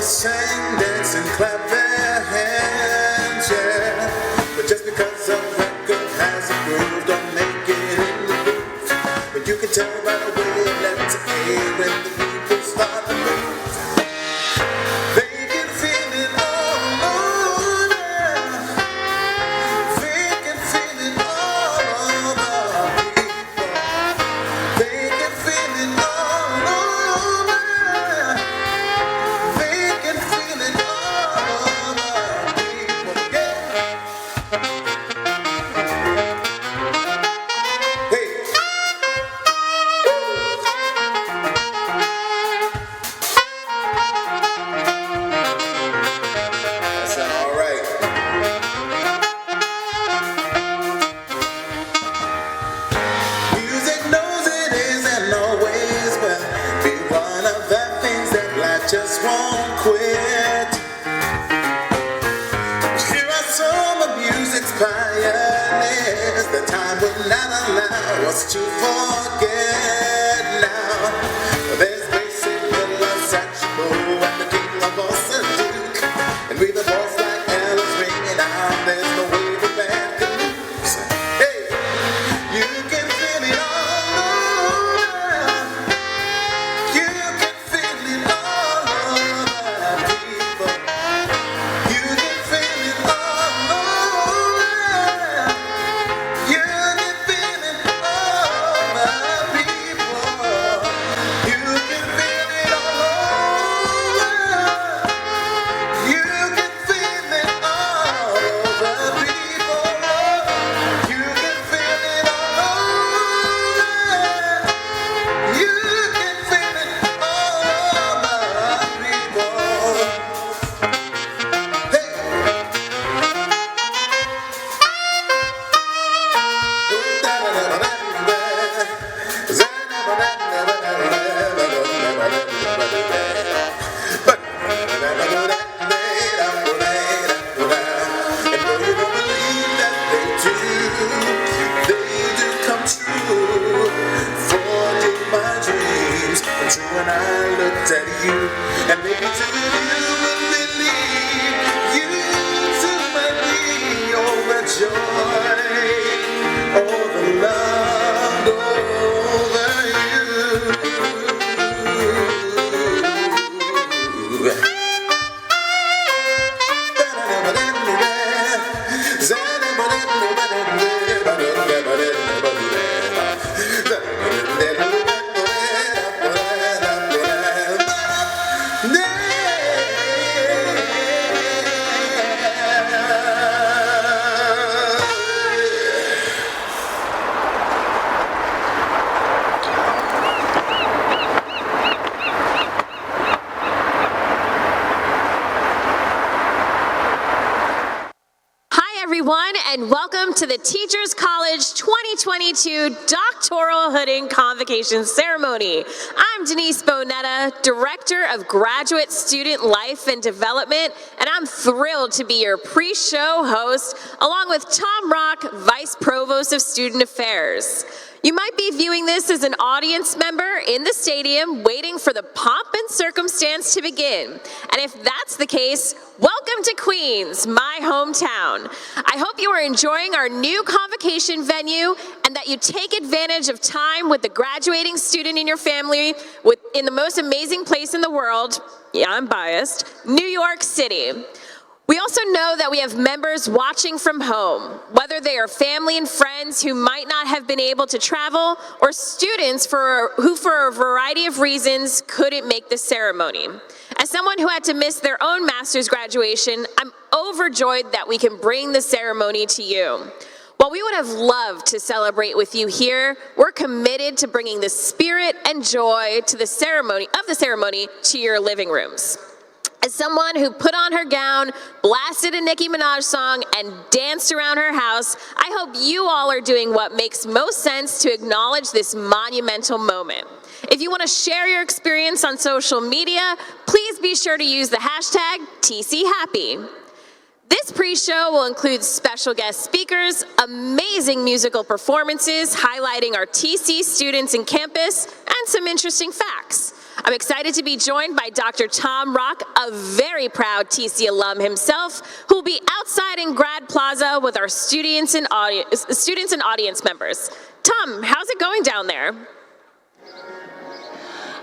sing, dance, and clap their hands, yeah. But just because a record has a groove, don't make it in the booth. But you can tell by the way it lets it air when the people start to move. They can feel it all over. They can feel it all over people. They can feel it all over. They can feel it all over people. Yeah. Hey. That sound all right. Music knows it is and always will be one of the things that life just won't quit. Here are some of music's pioneers. The time will not allow us to forget now. There's basic Miller, Satchmo, and the King of Austin Duke. And with a voice like Alice ringing out, there's no way the band can lose. Hey, you can feel it all over. You can feel it all over people. You can feel it all over. You can feel it all over people. You can feel it all over. You can feel it all over people. You can feel it all over. You can feel it all over people. When I looked at you, and maybe too you would believe, you too might be overjoyed, oh the love over you. Hi, everyone, and welcome to the Teachers College 2022 Doctoral Hooding Convocation Ceremony. I'm Denise Bonetta, Director of Graduate Student Life and Development, and I'm thrilled to be your pre-show host, along with Tom Rock, Vice Provost of Student Affairs. You might be viewing this as an audience member in the stadium waiting for the pomp and circumstance to begin. And if that's the case, welcome to Queens, my hometown. I hope you are enjoying our new convocation venue and that you take advantage of time with the graduating student in your family in the most amazing place in the world, yeah, I'm biased, New York City. We also know that we have members watching from home, whether they are family and friends who might not have been able to travel, or students who for a variety of reasons couldn't make the ceremony. As someone who had to miss their own master's graduation, I'm overjoyed that we can bring the ceremony to you. While we would have loved to celebrate with you here, we're committed to bringing the spirit and joy to the ceremony to your living rooms. As someone who put on her gown, blasted a Nicki Minaj song, and danced around her house, I hope you all are doing what makes most sense to acknowledge this monumental moment. If you want to share your experience on social media, please be sure to use the hashtag TCHappy. This pre-show will include special guest speakers, amazing musical performances highlighting our TC students and campus, and some interesting facts. I'm excited to be joined by Dr. Tom Rock, a very proud TC alum himself, who will be outside in Grad Plaza with our students and audience members. Tom, how's it going down there?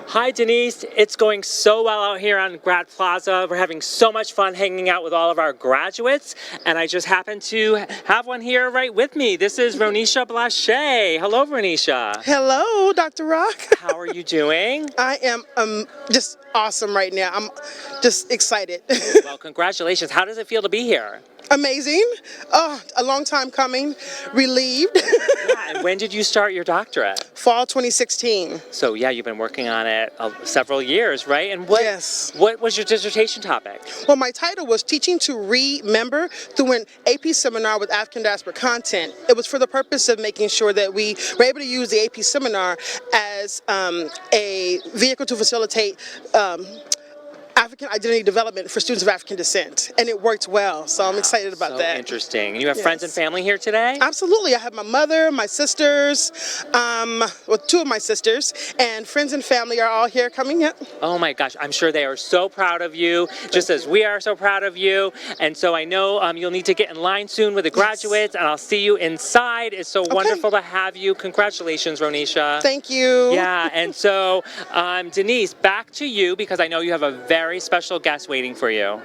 Hi Denise, it's going so well out here on Grad Plaza. We're having so much fun hanging out with all of our graduates, and I just happen to have one here right with me. This is Ronisha Blaché. Hello, Ronisha. Hello, Dr. Rock. How are you doing? I am just awesome right now. I'm just excited. Well, congratulations. How does it feel to be here? Amazing. Oh, a long time coming. Relieved. Yeah, and when did you start your doctorate? Fall 2016. So yeah, you've been working on it several years, right? And Yes. what was your dissertation topic? Well, my title was Teaching to Remember through an AP seminar with African diaspora content. It was for the purpose of making sure that we were able to use the AP seminar as a vehicle to facilitate African identity development for students of African descent, and it worked well, so I'm excited about that. So interesting. And you have friends and Yes. family here today? Absolutely. I have my mother, my sisters, well, two of my sisters, and friends and family are all here coming up. Oh my gosh, I'm sure they are so proud of you, just as we are so proud of you. And so I know you'll need to get in line soon with the graduates, and I'll see you inside. It's so wonderful to have you. Congratulations, Ronisha. Thank you. Yeah, and so Denise, back to you, because I know you have a very special guest waiting for you.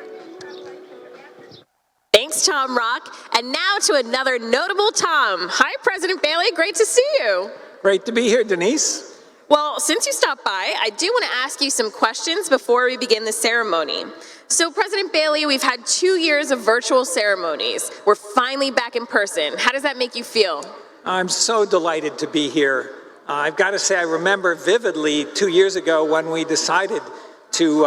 Thanks, Tom Rock. And now to another notable Tom. Hi, President Bailey. Great to see you. Great to be here, Denise. Well, since you stopped by, I do want to ask you some questions before we begin the ceremony. So, President Bailey, we've had 2 years of virtual ceremonies. We're finally back in person. How does that make you feel? I'm so delighted to be here. I've got to say, I remember vividly 2 years ago when we decided to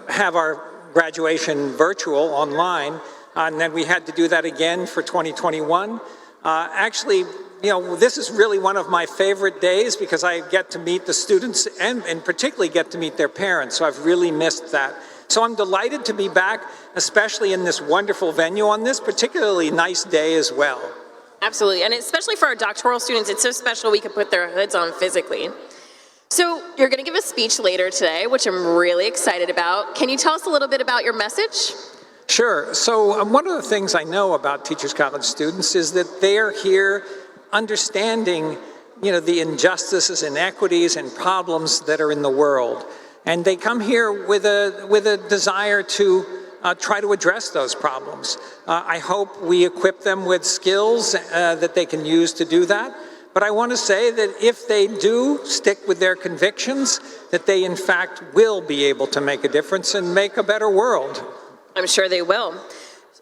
have our graduation virtual online, and then we had to do that again for 2021. Actually, you know, this is really one of my favorite days because I get to meet the students and particularly get to meet their parents, so I've really missed that. So I'm delighted to be back, especially in this wonderful venue on this particularly nice day as well. Absolutely, and especially for our doctoral students, it's so special we could put their hoods on physically. So you're going to give a speech later today, which I'm really excited about. Can you tell us a little bit about your message? Sure. So one of the things I know about Teachers College students is that they're here understanding, you know, the injustices, inequities, and problems that are in the world. And they come here with a desire to try to address those problems. I hope we equip them with skills that they can use to do that. But I want to say that if they do stick with their convictions, that they in fact will be able to make a difference and make a better world. I'm sure they will.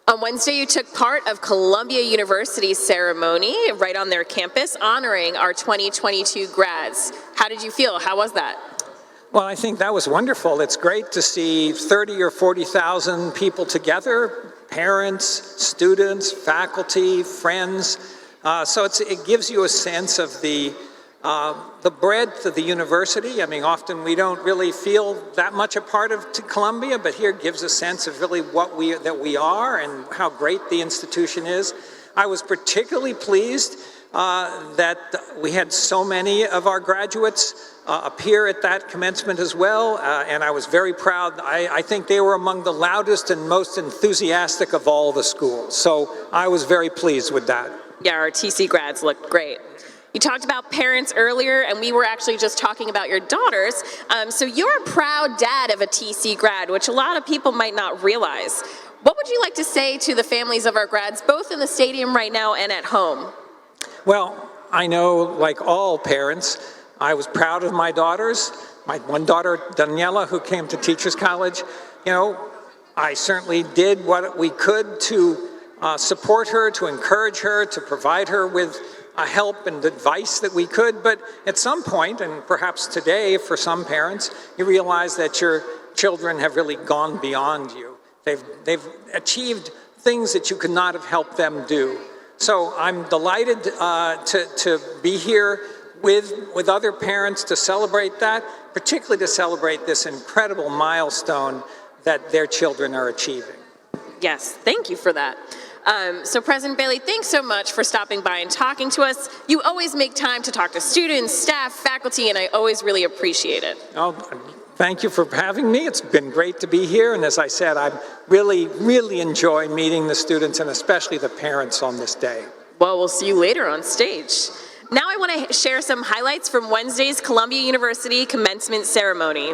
On Wednesday, you took part of Columbia University's ceremony right on their campus, honoring our 2022 grads. How did you feel? How was that? Well, I think that was wonderful. It's great to see 30 or 40,000 people together, parents, students, faculty, friends. So it gives you a sense of the breadth of the university. I mean, often we don't really feel that much a part of Columbia, but here it gives a sense of really that we are and how great the institution is. I was particularly pleased that we had so many of our graduates appear at that commencement as well, and I was very proud. I think they were among the loudest and most enthusiastic of all the schools, so I was very pleased with that. Yeah, our TC grads looked great. You talked about parents earlier, and we were actually just talking about your daughters. So you're a proud dad of a TC grad, which a lot of people might not realize. What would you like to say to the families of our grads, both in the stadium right now and at home? Well, I know, like all parents, I was proud of my daughters. My one daughter, Daniela, who came to Teachers College, you know, I certainly did what we could to support her, to encourage her, to provide her with help and advice that we could. But at some point, and perhaps today for some parents, you realize that your children have really gone beyond you. They've achieved things that you could not have helped them do. So I'm delighted to be here with other parents to celebrate that, particularly to celebrate this incredible milestone that their children are achieving. Yes, thank you for that. So President Bailey, thanks so much for stopping by and talking to us. You always make time to talk to students, staff, faculty, and I always really appreciate it. Oh, Thank you for having me. It's been great to be here. And as I said, I really enjoy meeting the students and especially the parents on this day. Well, we'll see you later on stage. Now I want to share some highlights from Wednesday's Columbia University commencement ceremony.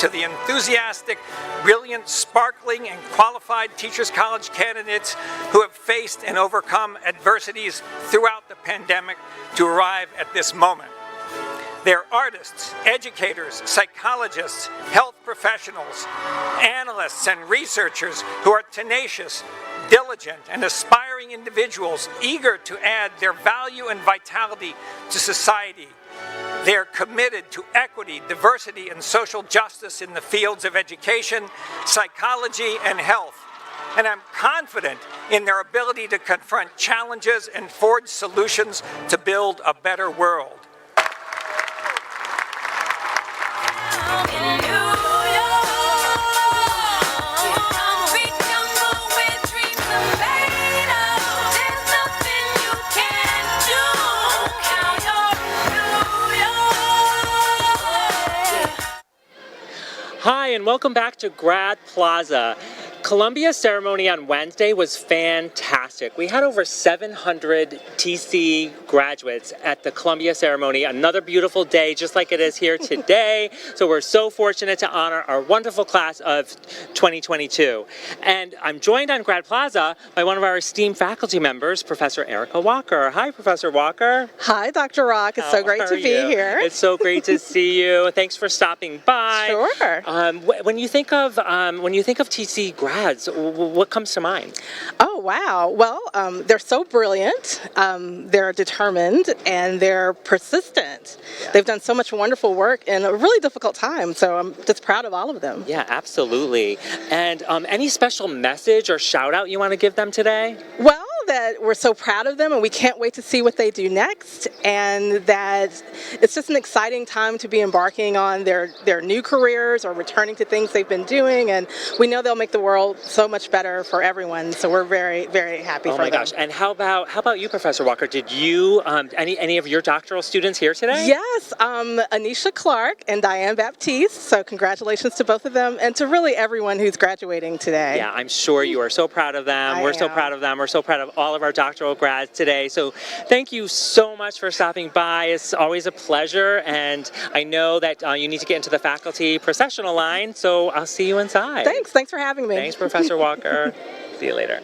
To the enthusiastic, brilliant, sparkling, and qualified Teachers College candidates who have faced and overcome adversities throughout the pandemic to arrive at this moment. They're artists, educators, psychologists, health professionals, analysts, and researchers who are tenacious, diligent, and aspiring individuals eager to add their value and vitality to society. They are committed to equity, diversity, and social justice in the fields of education, psychology, and health. And I'm confident in their ability to confront challenges and forge solutions to build a better world. Hi, and welcome back to Grad Plaza. Columbia's ceremony on Wednesday was fantastic. We had over 700 TC graduates at the Columbia ceremony. Another beautiful day, just like it is here today. So we're so fortunate to honor our wonderful class of 2022. And I'm joined on Grad Plaza by one of our esteemed faculty members, Professor Erica Walker. Hi, Professor Walker. Hi, Dr. Rock. It's so great to be here. It's so great to see you. Thanks for stopping by. Sure. When you think of TC grads, what comes to mind? Oh, wow. Well, they're so brilliant, they're determined, and they're persistent. Yeah. They've done so much wonderful work in a really difficult time, so I'm just proud of all of them. Yeah, absolutely. And any special message or shout out you want to give them today? Well, that we're so proud of them and we can't wait to see what they do next, and that it's just an exciting time to be embarking on their new careers or returning to things they've been doing, and we know they'll make the world so much better for everyone, so we're very, very happy for them. Oh my gosh, and how about you, Professor Walker? Did you, any of your doctoral students here today? Yes, Anisha Clark and Diane Baptiste, so congratulations to both of them and to really everyone who's graduating today. Yeah, I'm sure you are so proud of them. We're so proud of them. We're so proud of all of our doctoral grads today. So thank you so much for stopping by. It's always a pleasure, and I know that you need to get into the faculty processional line, so I'll see you inside. Thanks for having me. Thanks, Professor Walker. See you later.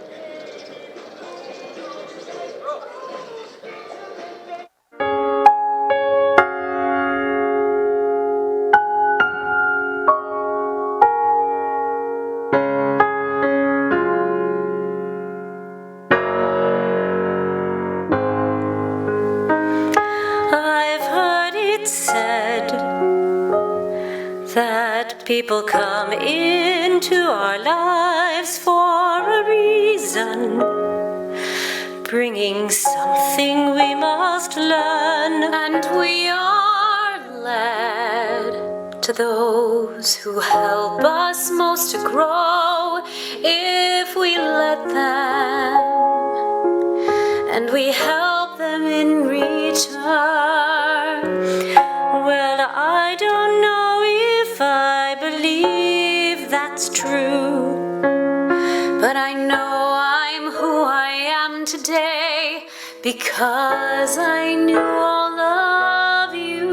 People come into our lives for a reason, bringing something we must learn, and we are led to those who help us most to grow if we let them, and we help them in return. Well, I don't know if I believe that's true, but I know I'm who I am today because I knew all of you.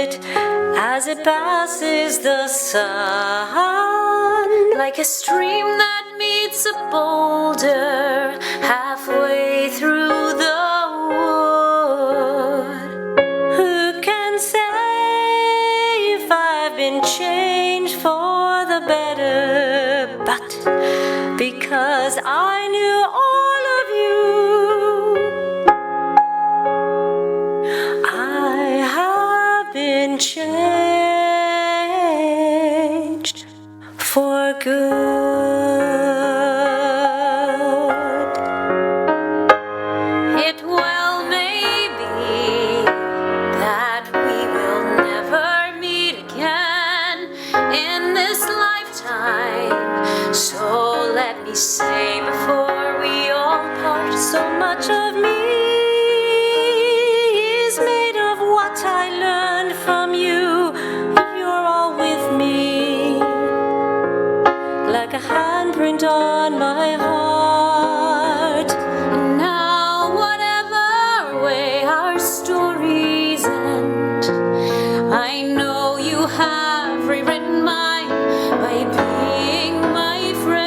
it as it passes the sun, like a stream that meets a boulder halfway through the wood. Who can say if I've been changed for the better? But because I knew all of you, I have been changed for good. It well may be that we will never meet again in this lifetime. So let me say before we all part, so much of me is made of what I learned from you. You're all with me, like a handprint on my heart. Now, whatever way our stories end, I know you have rewritten mine by being my friend.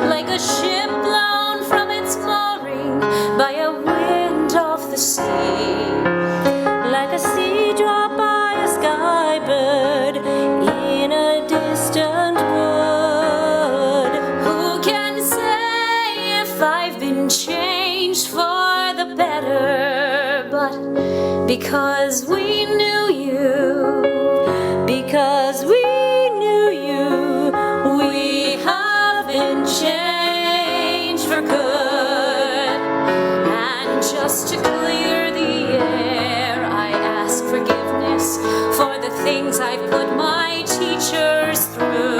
Like a ship blown from its mooring by a wind off the sea, like a sea drop by a sky bird in a distant wood. Who can say if I've been changed for the better? But because we knew you, because we knew you, we have been changed for good. And just to clear the air, I ask forgiveness for the things I've put my teachers through.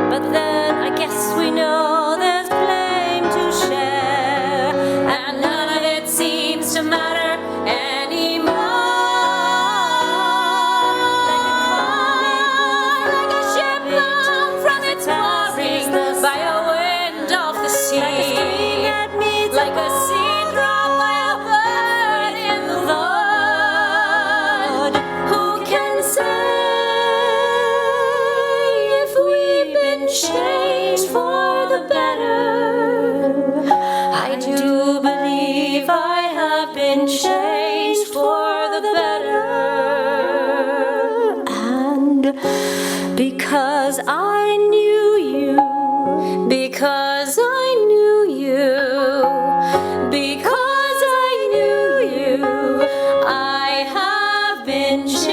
But then I guess we know there's blame to share, and none of it seems to matter anymore. Like a ship blown from its mooring by a wind off the sea, like a sea drop by a bird in the wood. Who can say if we've been changed for the better? I do believe I have been changed for the better. And because I knew you, because I knew you, because I knew you, I have been changed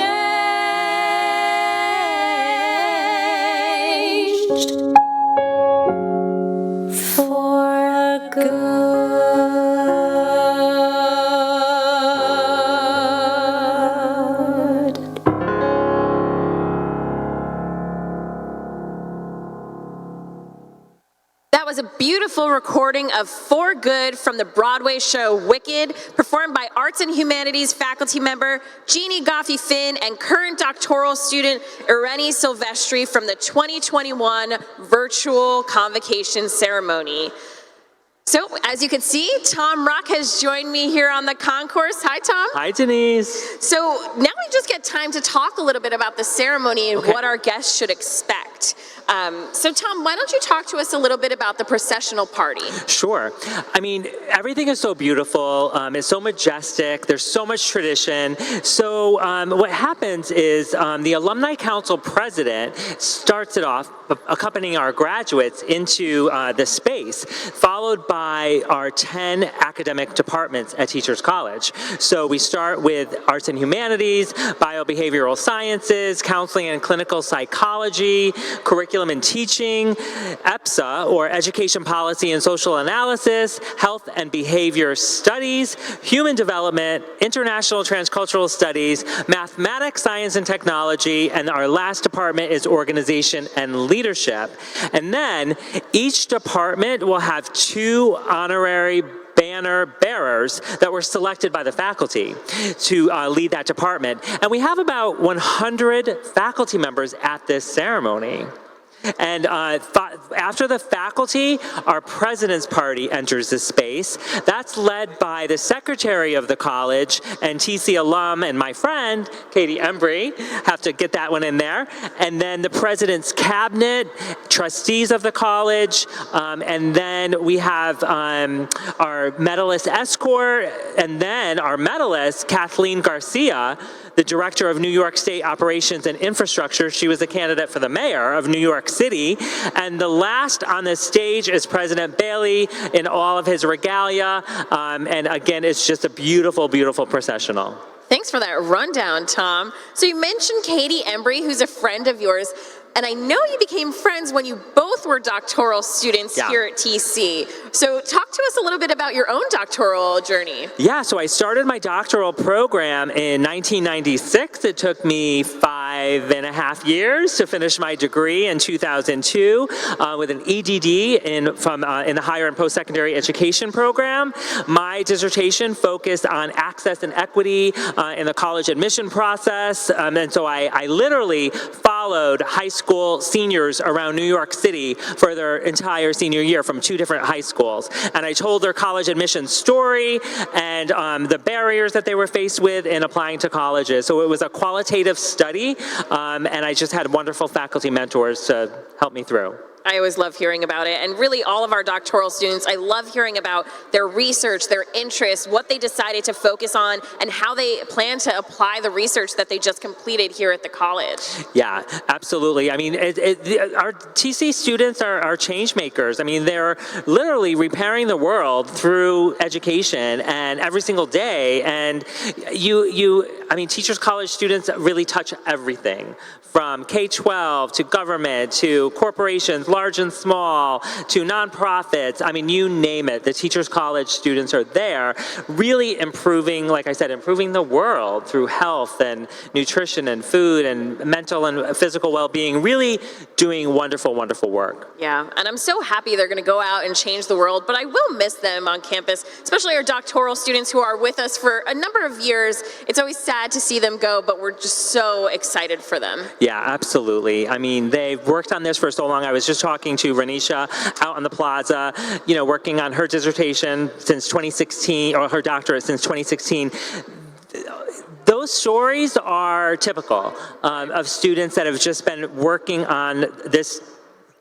for good. That was a beautiful recording of For Good from the Broadway show Wicked, performed by Arts and Humanities faculty member Jeannie Goffey-Finn and current doctoral student Irene Silvestri from the 2021 virtual convocation ceremony. So, as you can see, Tom Ruck has joined me here on the concourse. Hi, Tom. Hi, Denise. So now we just get time to talk a little bit about the ceremony and what our guests should expect. So Tom, why don't you talk to us a little bit about the processional party? Sure. I mean, everything is so beautiful. It's so majestic. There's so much tradition. So what happens is the Alumni Council president starts it off accompanying our graduates into the space, followed by our 10 academic departments at Teachers College. So we start with Arts and Humanities, Biobehavioral Sciences, Counseling and Clinical Psychology, Curriculum and Teaching, EPSA, or Education Policy and Social Analysis, Health and Behavior Studies, Human Development, International Transcultural Studies, Mathematics, Science and Technology, and our last department is Organization and Leadership. And then each department will have 2 honorary banner bearers that were selected by the faculty to lead that department. And we have about 100 faculty members at this ceremony. And after the faculty, our president's party enters the space. That's led by the secretary of the college and TC alum and my friend, Katie Embry. Have to get that one in there. And then the president's cabinet, trustees of the college, and then we have our medalist escort, and then our medalist, Kathleen Garcia, the director of New York State Operations and Infrastructure. She was a candidate for the mayor of New York City. And the last on the stage is President Bailey in all of his regalia. And again, it's just a beautiful, beautiful processional. Thanks for that rundown, Tom. So you mentioned Katie Embry, who's a friend of yours. And I know you became friends when you both were doctoral students here at TC. So talk to us a little bit about your own doctoral journey. Yeah, so I started my doctoral program in 1996. It took me 5.5 years to finish my degree in 2002 with an EDD in the higher and post-secondary education program. My dissertation focused on access and equity in the college admission process. And so I literally followed high school seniors around New York City for their entire senior year from 2 different high schools. And I told their college admission story and the barriers that they were faced with in applying to colleges. So it was a qualitative study, and I just had wonderful faculty mentors to help me through. I always love hearing about it. And really all of our doctoral students, I love hearing about their research, their interests, what they decided to focus on, and how they plan to apply the research that they just completed here at the college. Yeah, absolutely. I mean, our TC students are change makers. I mean, they're literally repairing the world through education and every single day. And I mean, Teachers College students really touch everything from K-12 to government to corporations, large and small, to nonprofits. I mean, you name it. The Teachers College students are there really improving, like I said, improving the world through health and nutrition and food and mental and physical well-being, really doing wonderful, wonderful work. Yeah, and I'm so happy they're going to go out and change the world, but I will miss them on campus, especially our doctoral students who are with us for a number of years. It's always sad to see them go, but we're just so excited for them. Yeah, absolutely. I mean, they've worked on this for so long. I was just talking to Renisha out on the plaza, working on her dissertation since 2016, or her doctorate since 2016. Those stories are typical of students that have just been working on this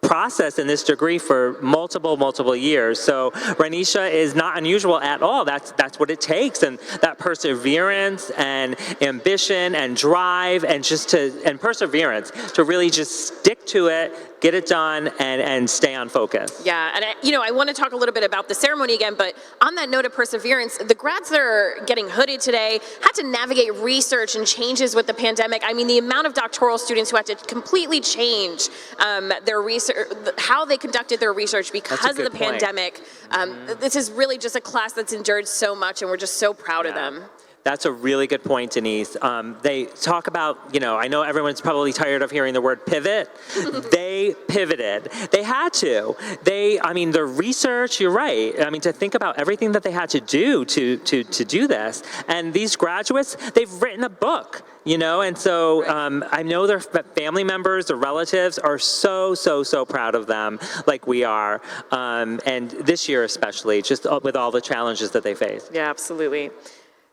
process in this degree for multiple years. So Renisha is not unusual at all. That's what it takes, and that perseverance and ambition and drive and perseverance to really just stick to it, get it done, and stay on focus. Yeah, and I want to talk a little bit about the ceremony again, but on that note of perseverance, the grads that are getting hooded today had to navigate research and changes with the pandemic. I mean, the amount of doctoral students who had to completely change their research, how they conducted their research because of the pandemic. This is really just a class that's endured so much, and we're just so proud of them. That's a really good point, Denise. They talk about, I know everyone's probably tired of hearing the word pivot. They pivoted. They had to. The research, you're right. I mean, to think about everything that they had to do to do this. And these graduates, they've written a book, and so I know their family members, their relatives are so proud of them, like we are. And this year especially, just with all the challenges that they face. Yeah, absolutely.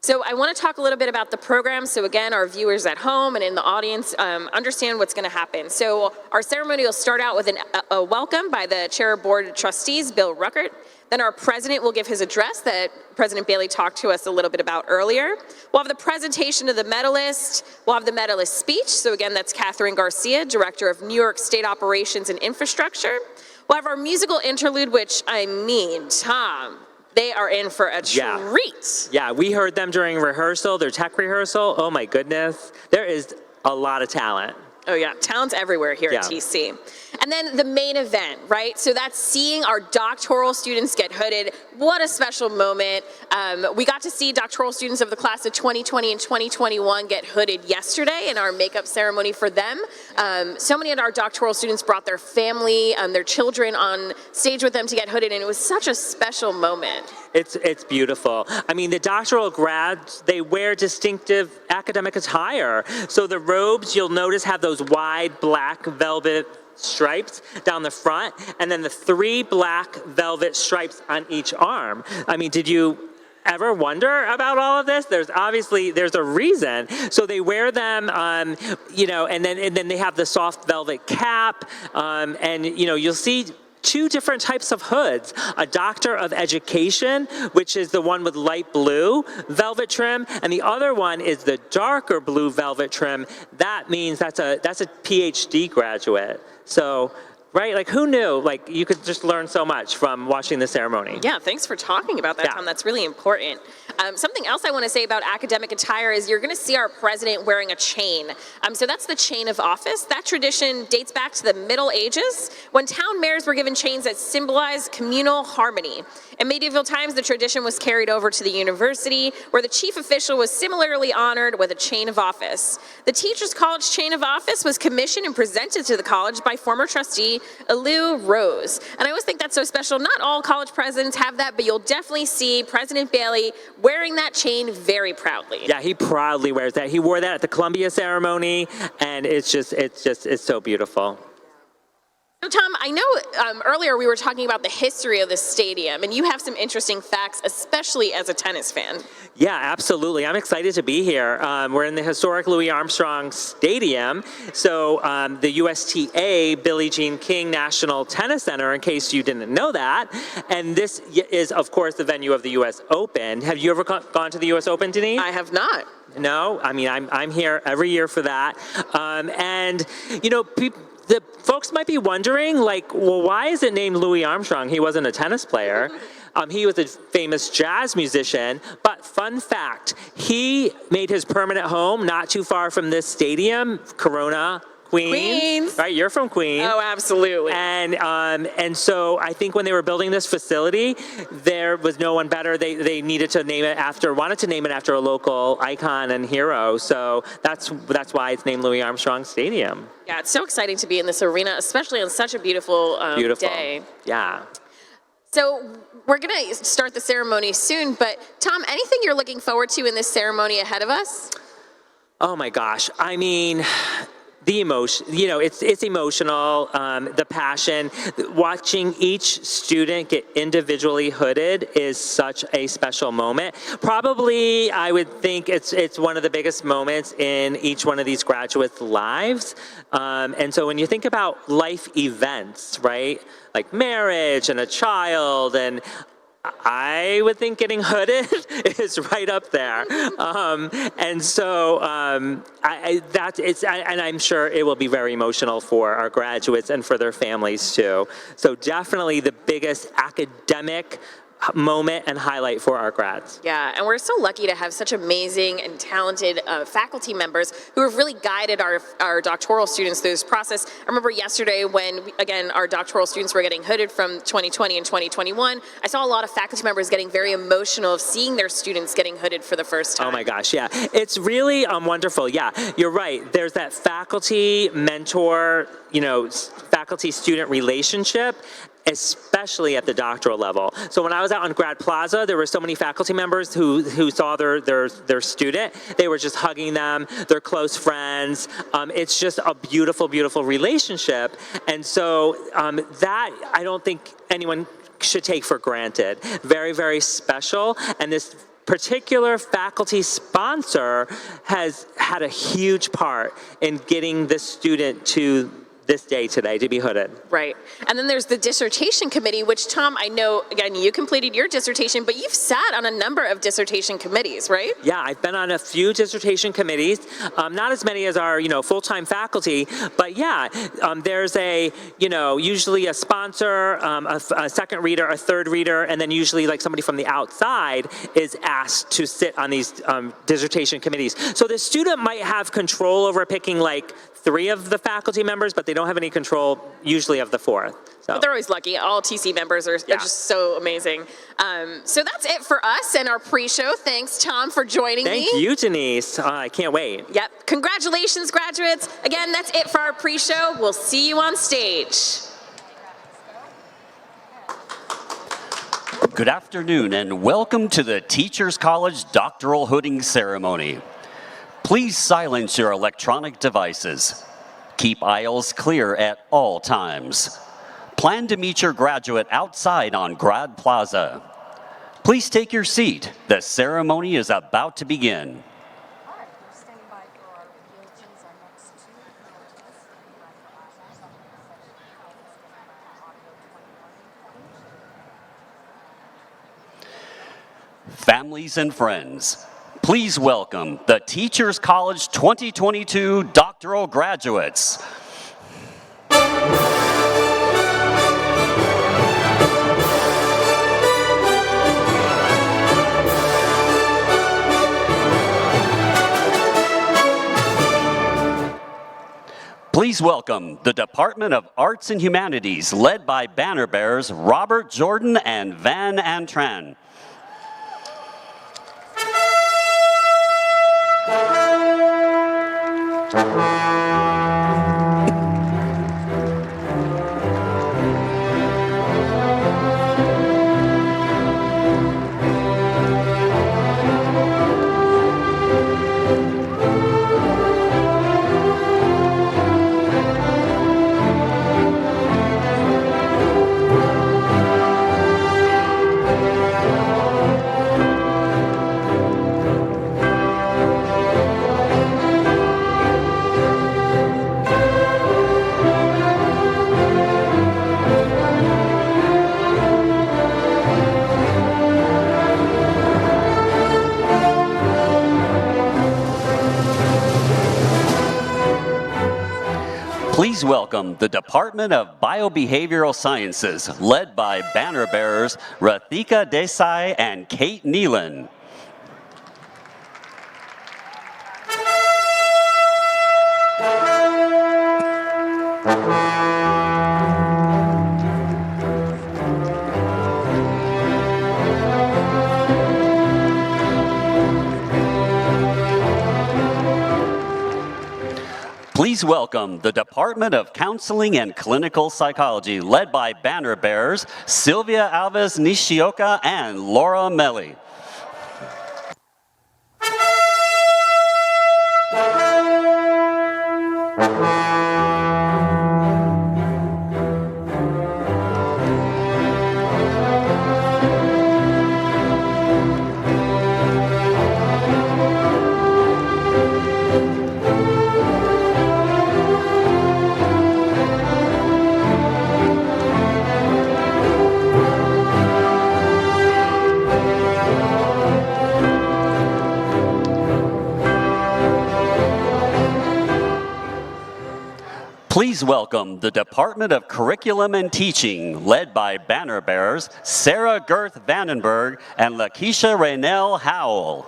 So I want to talk a little bit about the program. So again, our viewers at home and in the audience understand what's going to happen. So our ceremony will start out with a welcome by the Chair of Board of Trustees, Bill Ruckert. Then our president will give his address that President Bailey talked to us a little bit about earlier. We'll have the presentation of the medalist. We'll have the medalist speech. So again, that's Kathleen Garcia, Director of New York State Operations and Infrastructure. We'll have our musical interlude, which Tom, they are in for a treat. Yeah, we heard them during rehearsal, their tech rehearsal. Oh my goodness. There is a lot of talent. Oh yeah, talent's everywhere here at TC. And then the main event, right? So that's seeing our doctoral students get hooded. What a special moment. We got to see doctoral students of the class of 2020 and 2021 get hooded yesterday in our makeup ceremony for them. So many of our doctoral students brought their family, their children on stage with them to get hooded, and it was such a special moment. It's beautiful. I mean, the doctoral grads, they wear distinctive academic attire. So the robes, you'll notice, have those wide black velvet stripes down the front, and then the 3 black velvet stripes on each arm. I mean, did you ever wonder about all of this? There's a reason. So they wear them, you know, and then they have the soft velvet cap, and you know, you'll see 2 different types of hoods. A Doctor of Education, which is the one with light blue velvet trim, and the other one is the darker blue velvet trim. That means that's a PhD graduate. So, right, like who knew? Like you could just learn so much from watching the ceremony. Yeah, thanks for talking about that, Yeah. Tom. That's really important. Something else I want to say about academic attire is you're going to see our president wearing a chain. So that's the chain of office. That tradition dates back to the Middle Ages when town mayors were given chains that symbolized communal harmony. In medieval times, the tradition was carried over to the university, where the chief official was similarly honored with a chain of office. The Teachers College chain of office was commissioned and presented to the college by former trustee Elu Rose. And I always think that's so special. Not all college presidents have that, but you'll definitely see President Bailey wearing that chain very proudly. Yeah, he proudly wears that. He wore that at the Columbia ceremony, and it's so beautiful. So Tom, I know earlier we were talking about the history of this stadium, and you have some interesting facts, especially as a tennis fan. Yeah, absolutely. I'm excited to be here. We're in the historic Louis Armstrong Stadium. So the USTA Billie Jean King National Tennis Center, in case you didn't know that. And this is, of course, the venue of the U.S. Open. Have you ever gone to the U.S. Open, Denise? I have not. No? I mean, I'm here every year for that. And, you know, the folks might be wondering, like, well, why is it named Louis Armstrong? He wasn't a tennis player. He was a famous jazz musician, but fun fact, he made his permanent home not too far from this stadium, Corona, Queens. Right, you're from Queens. Oh, absolutely. And so I think when they were building this facility, there was no one better. They wanted to name it after a local icon and hero. So that's why it's named Louis Armstrong Stadium. Yeah, it's so exciting to be in this arena, especially on such a beautiful day. Yeah. So we're going to start the ceremony soon, but Tom, anything you're looking forward to in this ceremony ahead of us? Oh my gosh. I mean, the emotion, you know, it's emotional, the passion. Watching each student get individually hooded is such a special moment. Probably, I would think it's one of the biggest moments in each one of these graduates' lives. And so when you think about life events, right, like marriage and a child, and I would think getting hooded is right up there, and so and I'm sure it will be very emotional for our graduates and for their families too. So definitely the biggest academic moment and highlight for our grads. Yeah, and we're so lucky to have such amazing and talented faculty members who have really guided our doctoral students through this process. I remember yesterday when, again, our doctoral students were getting hooded from 2020 and 2021, I saw a lot of faculty members getting very emotional of seeing their students getting hooded for the first time. Oh my gosh, yeah. It's really wonderful. Yeah, you're right. There's that faculty mentor, you know, faculty-student relationship, especially at the doctoral level. So when I was out on Grad Plaza, there were so many faculty members who saw their student. They were just hugging them, they're close friends. It's just a beautiful, beautiful relationship. And so that I don't think anyone should take for granted. Very, very special. And this particular faculty sponsor has had a huge part in getting this student to this day today to be hooded. Right. And then there's the dissertation committee, which, Tom, I know, again, you completed your dissertation, but you've sat on a number of dissertation committees, right? Yeah, I've been on a few dissertation committees, not as many as our, full-time faculty, but yeah, there's usually a sponsor, a second reader, a third reader, and then usually like somebody from the outside is asked to sit on these dissertation committees. So the student might have control over picking like 3 of the faculty members, but they don't have any control usually of the 4th. So. But they're always lucky. All TC members are just so amazing. So that's it for us and our pre-show. Thanks, Tom, for joining me. Thank you, Denise. I can't wait. Yep. Congratulations, graduates. Again, that's it for our pre-show. We'll see you on stage. Good afternoon and welcome to the Teachers College Doctoral Hooding Ceremony. Please silence your electronic devices. Keep aisles clear at all times. Plan to meet your graduate outside on Grad Plaza. Please take your seat. The ceremony is about to begin. Families and friends, please welcome the Teachers College 2022 doctoral graduates. Please welcome the Department of Arts and Humanities, led by banner bearers Robert Jordan and Van Antran. Please welcome the Department of Biobehavioral Sciences, led by banner bearers Rathika Desai and Kate Neelan. Please welcome the Department of Counseling and Clinical Psychology, led by banner bearers Sylvia Alves Nishioka and Laura Melli. Please welcome the Department of Curriculum and Teaching, led by banner bearers Sarah Girth Vandenberg and Lakeisha Raynell Howell.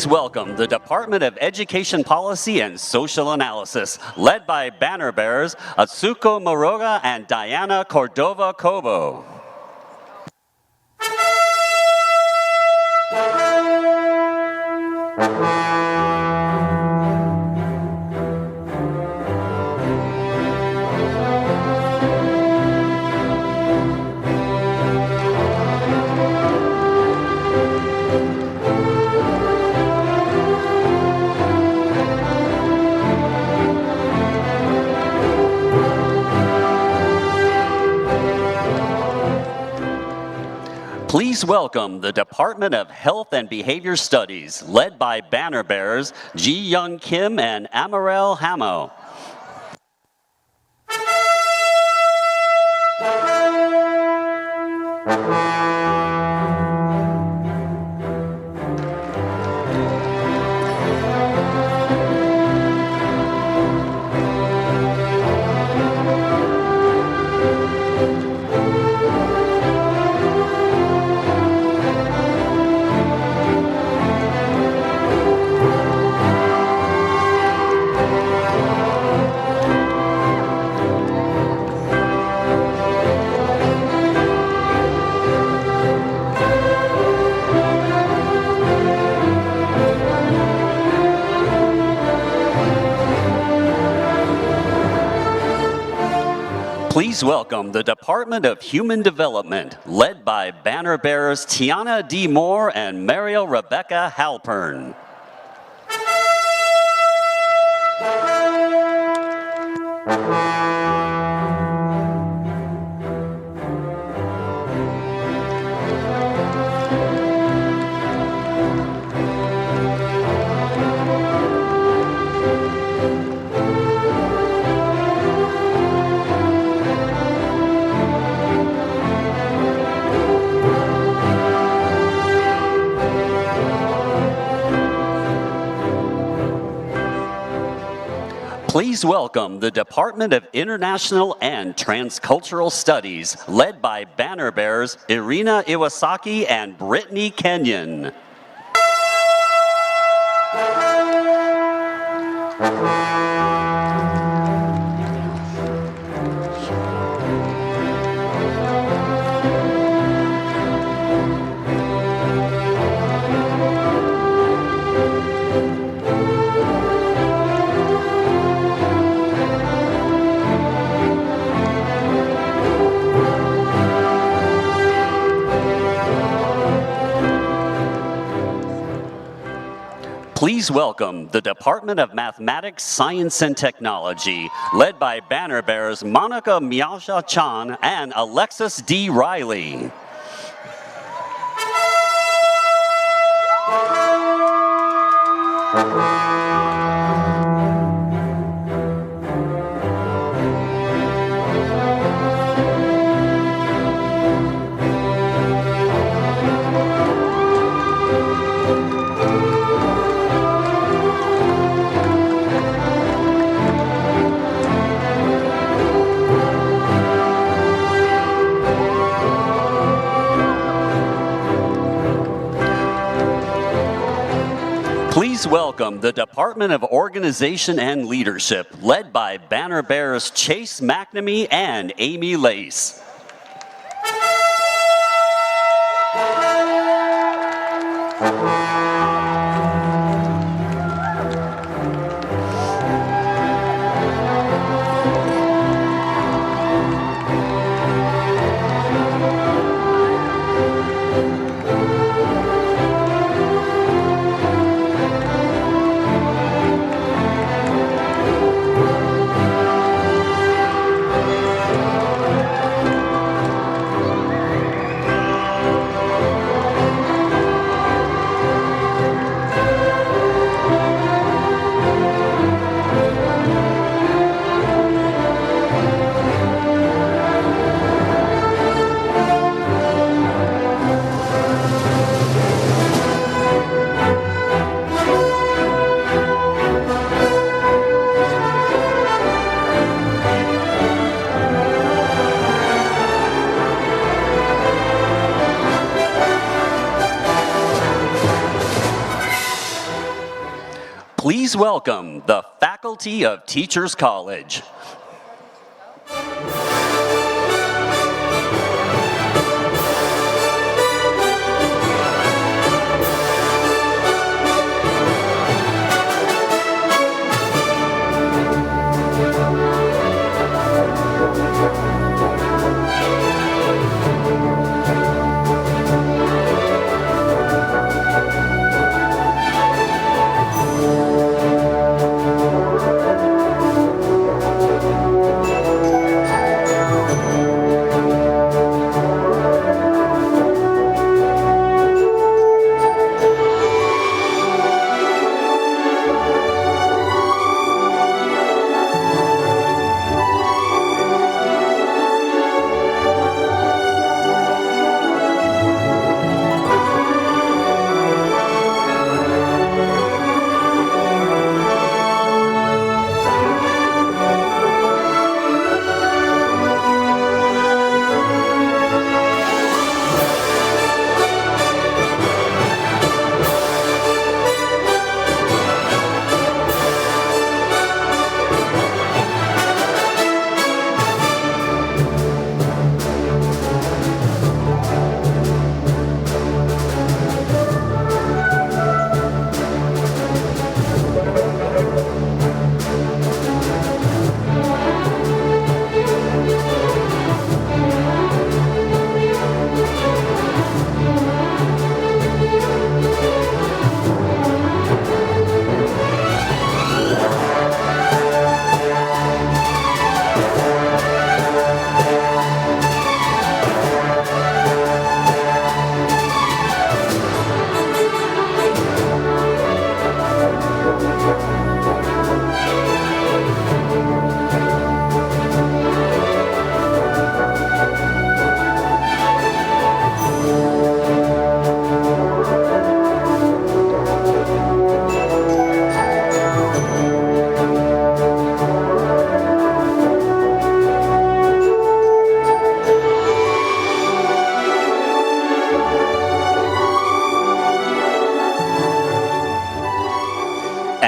Please welcome the Department of Education Policy and Social Analysis, led by banner bearers Atsuko Moroga and Diana Cordova Cobo. Please welcome the Department of Health and Behavior Studies, led by banner bearers Ji Young Kim and Amarel Hamo. Please welcome the Department of Human Development, led by banner bearers Tiana D. Moore and Mariel Rebecca Halpern. Please welcome the Department of International and Transcultural Studies, led by banner bearers Irina Iwasaki and Brittany Kenyon. Please welcome the Department of Mathematics, Science, and Technology, led by banner bearers Monica Miaosha Chan and Alexis D. Riley. Please welcome the Department of Organization and Leadership, led by banner bearers Chase McNamee and Amy Lace. Please welcome the Faculty of Teachers College.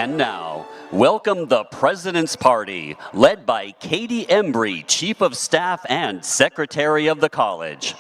And now, welcome the President's Party, led by Katie Embry, Chief of Staff and Secretary of the College.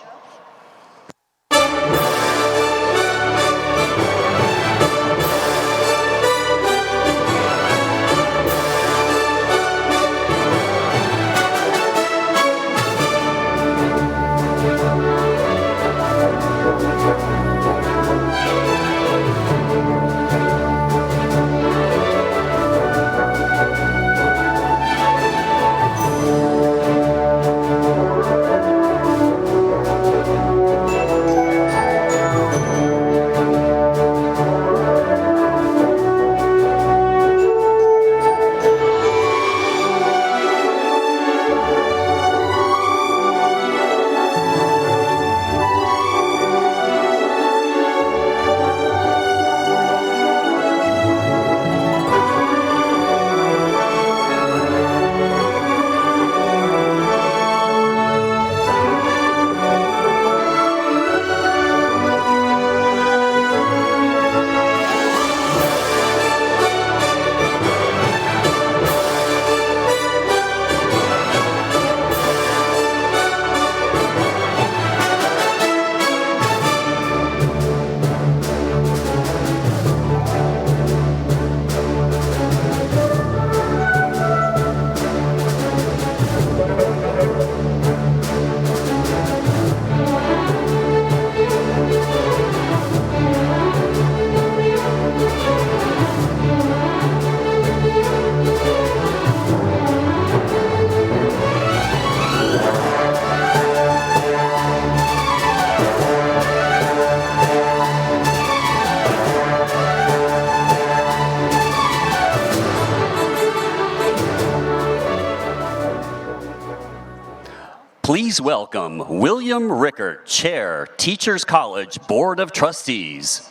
Please welcome William Rickert, Chair, Teachers College Board of Trustees.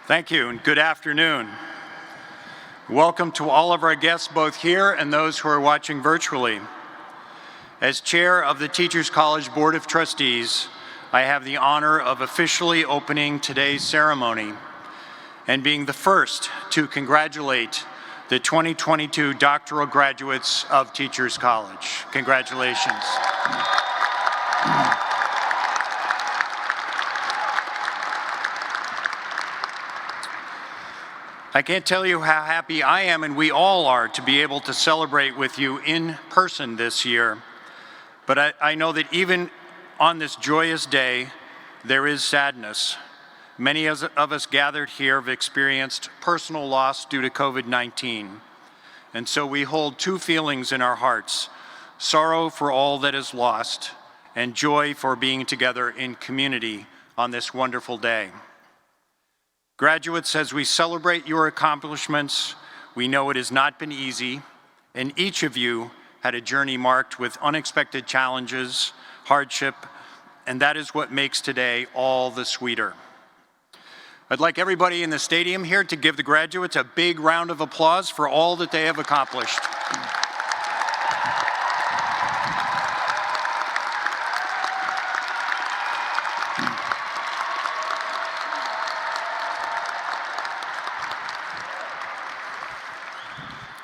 Thank you, and good afternoon. Welcome to all of our guests, both here and those who are watching virtually. As Chair of the Teachers College Board of Trustees, I have the honor of officially opening today's ceremony and being the first to congratulate the 2022 doctoral graduates of Teachers College. Congratulations. I can't tell you how happy I am, and we all are, to be able to celebrate with you in person this year. But I know that even on this joyous day, there is sadness. Many of us gathered here have experienced personal loss due to COVID-19. And so we hold two feelings in our hearts: sorrow for all that is lost, and joy for being together in community on this wonderful day. Graduates, as we celebrate your accomplishments, we know it has not been easy, and each of you had a journey marked with unexpected challenges, hardship, and that is what makes today all the sweeter. I'd like everybody in the stadium here to give the graduates a big round of applause for all that they have accomplished.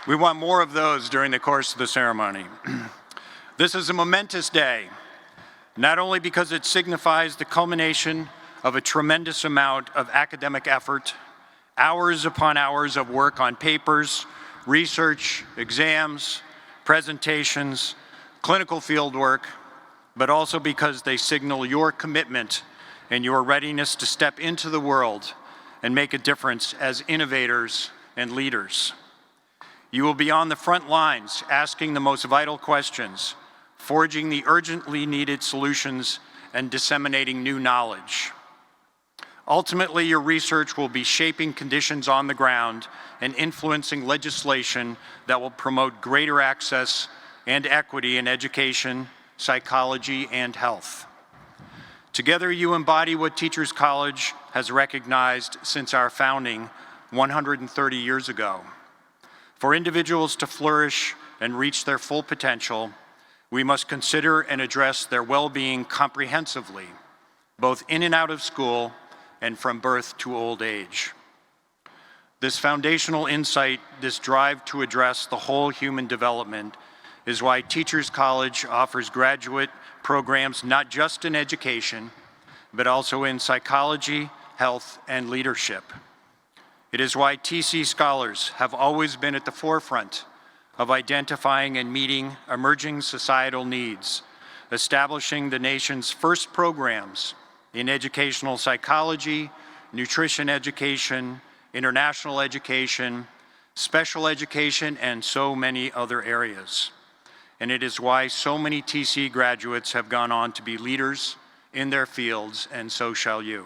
We want more of those during the course of the ceremony. This is a momentous day, not only because it signifies the culmination of a tremendous amount of academic effort, hours upon hours of work on papers, research, exams, presentations, clinical field work, but also because they signal your commitment and your readiness to step into the world and make a difference as innovators and leaders. You will be on the front lines asking the most vital questions, forging the urgently needed solutions, and disseminating new knowledge. Ultimately, your research will be shaping conditions on the ground and influencing legislation that will promote greater access and equity in education, psychology, and health. Together, you embody what Teachers College has recognized since our founding 130 years ago. For individuals to flourish and reach their full potential, we must consider and address their well-being comprehensively both in and out of school and from birth to old age. This foundational insight, this drive to address the whole human development, is why Teachers College offers graduate programs not just in education, but also in psychology, health, and leadership. It is why TC scholars have always been at the forefront of identifying and meeting emerging societal needs, establishing the nation's first programs in educational psychology, nutrition education, international education, special education, and so many other areas. And it is why so many TC graduates have gone on to be leaders in their fields, and so shall you.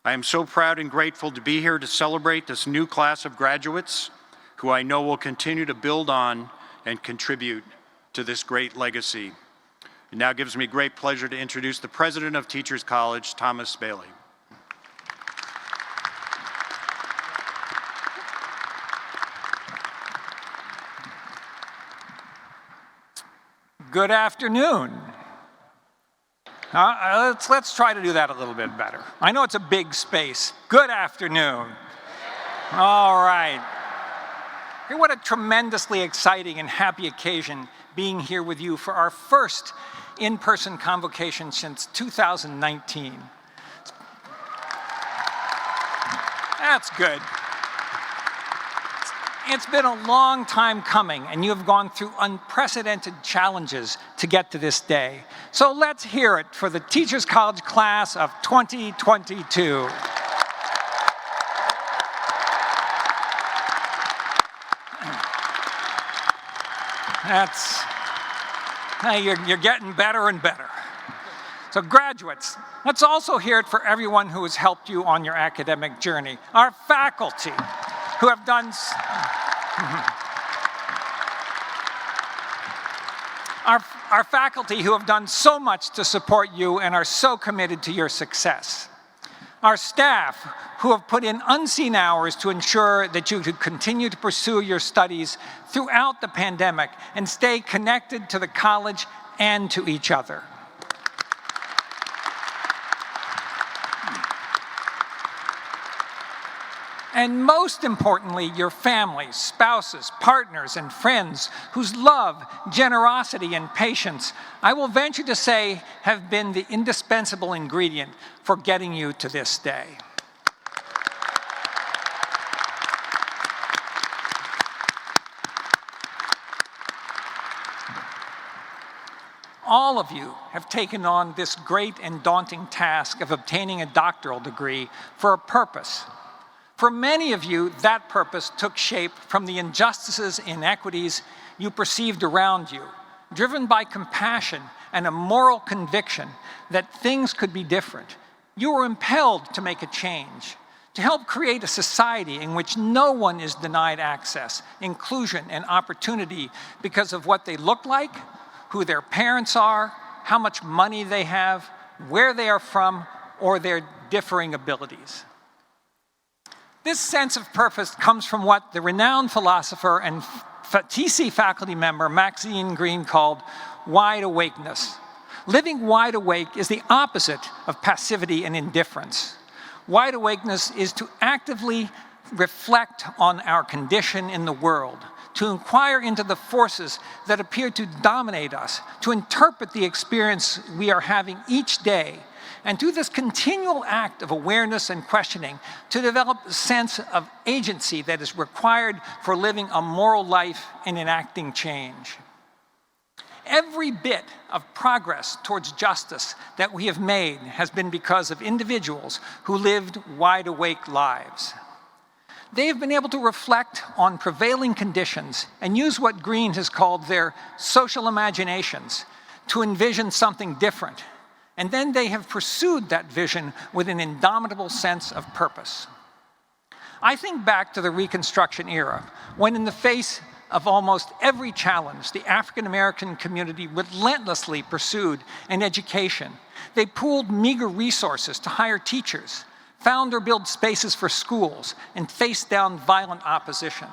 I am so proud and grateful to be here to celebrate this new class of graduates who I know will continue to build on and contribute to this great legacy. It now gives me great pleasure to introduce the President of Teachers College, Thomas Bailey. Good afternoon. Let's try to do that a little bit better. I know it's a big space. Good afternoon. All right. Hey, what a tremendously exciting and happy occasion being here with you for our first in-person convocation since 2019. That's good. It's been a long time coming, and you have gone through unprecedented challenges to get to this day. So let's hear it for the Teachers College class of 2022. You're getting better and better. So graduates, let's also hear it for everyone who has helped you on your academic journey. Our faculty, who have done our faculty who have done so much to support you and are so committed to your success. Our staff who have put in unseen hours to ensure that you could continue to pursue your studies throughout the pandemic and stay connected to the college and to each other. And most importantly, your families, spouses, partners, and friends whose love, generosity, and patience, I will venture to say, have been the indispensable ingredient for getting you to this day. All of you have taken on this great and daunting task of obtaining a doctoral degree for a purpose. For many of you, that purpose took shape from the injustices and inequities you perceived around you, driven by compassion and a moral conviction that things could be different. You were impelled to make a change, to help create a society in which no one is denied access, inclusion, and opportunity because of what they look like, who their parents are, how much money they have, where they are from, or their differing abilities. This sense of purpose comes from what the renowned philosopher and TC faculty member Maxine Greene called wide awakeness. Living wide awake is the opposite of passivity and indifference. Wide awakeness is to actively reflect on our condition in the world, to inquire into the forces that appear to dominate us, to interpret the experience we are having each day, and through this continual act of awareness and questioning, to develop a sense of agency that is required for living a moral life and enacting change. Every bit of progress towards justice that we have made has been because of individuals who lived wide-awake lives. They have been able to reflect on prevailing conditions and use what Greene has called their social imaginations to envision something different. And then they have pursued that vision with an indomitable sense of purpose. I think back to the Reconstruction era, when in the face of almost every challenge, the African American community relentlessly pursued an education. They pooled meager resources to hire teachers, found or build spaces for schools, and faced down violent opposition.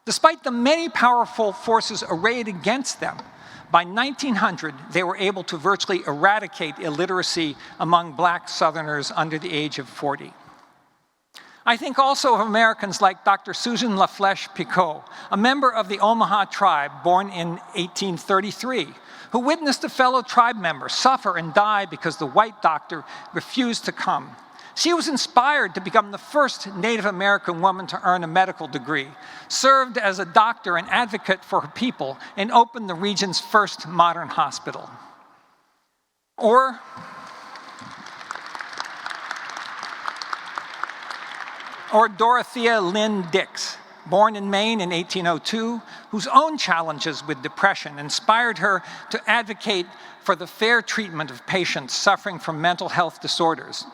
Despite the many powerful forces arrayed against them, By 1900, they were able to virtually eradicate illiteracy among black Southerners under the age of 40. I think also of Americans like Dr. Susan LaFlèche Picault, a member of the Omaha tribe born in 1833, who witnessed a fellow tribe member suffer and die because the white doctor refused to come. She was inspired to become the first Native American woman to earn a medical degree, served as a doctor and advocate for her people, and opened the region's first modern hospital. Or Dorothea Lynn Dix, born in Maine in 1802, whose own challenges with depression inspired her to advocate for the fair treatment of patients suffering from mental health disorders.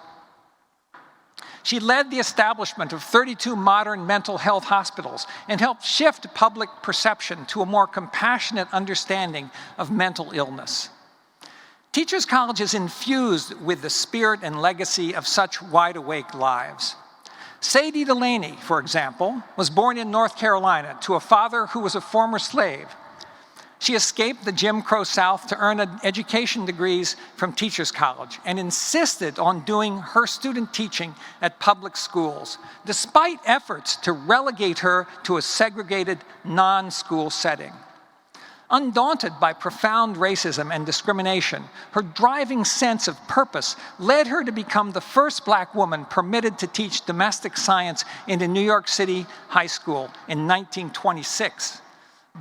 She led the establishment of 32 modern mental health hospitals and helped shift public perception to a more compassionate understanding of mental illness. Teachers College is infused with the spirit and legacy of such wide-awake lives. Sadie Delaney, for example, was born in North Carolina to a father who was a former slave. She escaped the Jim Crow South to earn education degrees from Teachers College and insisted on doing her student teaching at public schools, despite efforts to relegate her to a segregated non-school setting. Undaunted by profound racism and discrimination, her driving sense of purpose led her to become the first black woman permitted to teach domestic science in a New York City high school in 1926,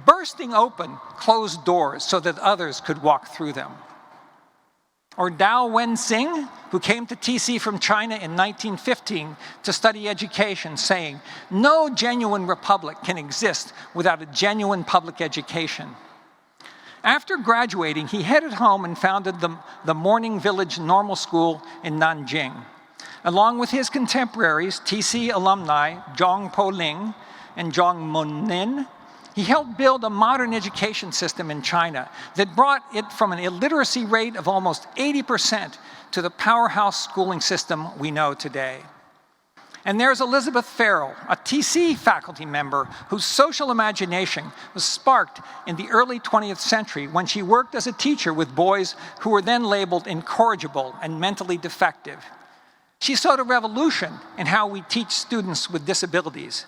bursting open closed doors so that others could walk through them. Or Dao Wen-Sing, who came to TC from China in 1915 to study education, saying, "No genuine republic can exist without a genuine public education." After graduating, he headed home and founded the Morning Village Normal School in Nanjing. Along with his contemporaries, TC alumni Zhang Poling and Zhang Monin, he helped build a modern education system in China that brought it from an illiteracy rate of almost 80% to the powerhouse schooling system we know today. And there's Elizabeth Farrell, a TC faculty member whose social imagination was sparked in the early 20th century when she worked as a teacher with boys who were then labeled incorrigible and mentally defective. She sowed a revolution in how we teach students with disabilities.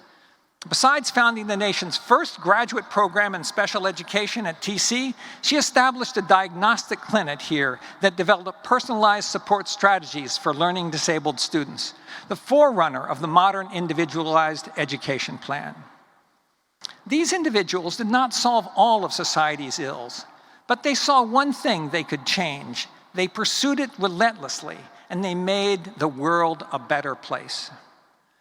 Besides founding the nation's first graduate program in special education at TC, she established a diagnostic clinic here that developed personalized support strategies for learning disabled students, the forerunner of the modern individualized education plan. These individuals did not solve all of society's ills, but they saw one thing they could change. They pursued it relentlessly, and they made the world a better place.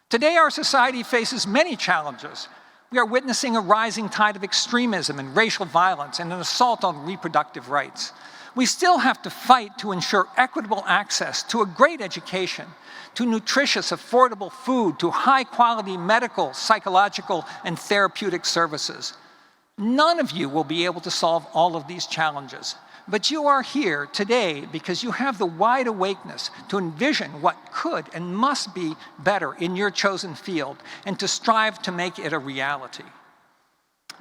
Today, our society faces many challenges. We are witnessing a rising tide of extremism and racial violence and an assault on reproductive rights. We still have to fight to ensure equitable access to a great education, to nutritious, affordable food, to high-quality medical, psychological, and therapeutic services. None of you will be able to solve all of these challenges, but you are here today because you have the wide awakeness to envision what could and must be better in your chosen field and to strive to make it a reality.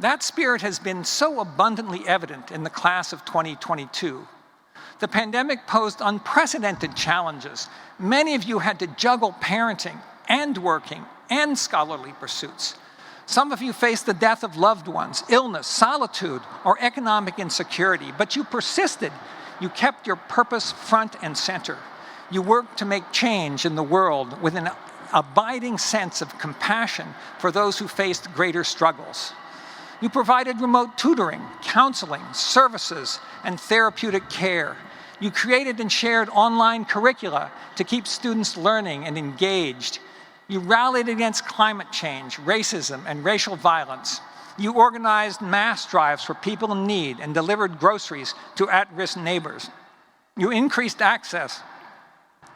That spirit has been so abundantly evident in the class of 2022. The pandemic posed unprecedented challenges. Many of you had to juggle parenting and working and scholarly pursuits. Some of you faced the death of loved ones, illness, solitude, or economic insecurity, but you persisted. You kept your purpose front and center. You worked to make change in the world with an abiding sense of compassion for those who faced greater struggles. You provided remote tutoring, counseling, services, and therapeutic care. You created and shared online curricula to keep students learning and engaged. You rallied against climate change, racism, and racial violence. You organized mass drives for people in need and delivered groceries to at-risk neighbors. You increased access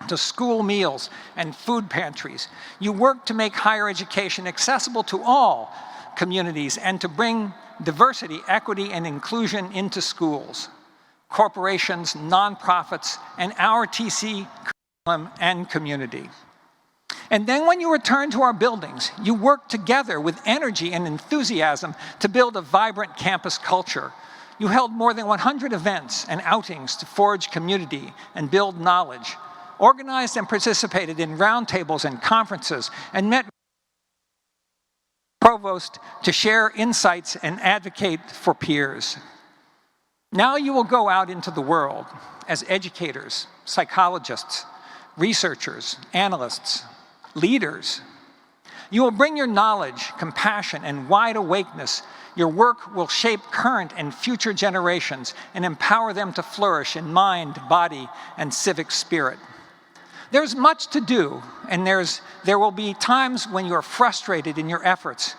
to school meals and food pantries. You worked to make higher education accessible to all communities and to bring diversity, equity, and inclusion into schools, corporations, nonprofits, and our TC curriculum and community. And then when you returned to our buildings, you worked together with energy and enthusiasm to build a vibrant campus culture. You held more than 100 events and outings to forge community and build knowledge, organized and participated in roundtables and conferences, and met provost to share insights and advocate for peers. Now you will go out into the world as educators, psychologists, researchers, analysts, leaders. You will bring your knowledge, compassion, and wide awakeness. Your work will shape current and future generations and empower them to flourish in mind, body, and civic spirit. There's much to do, and there will be times when you're frustrated in your efforts.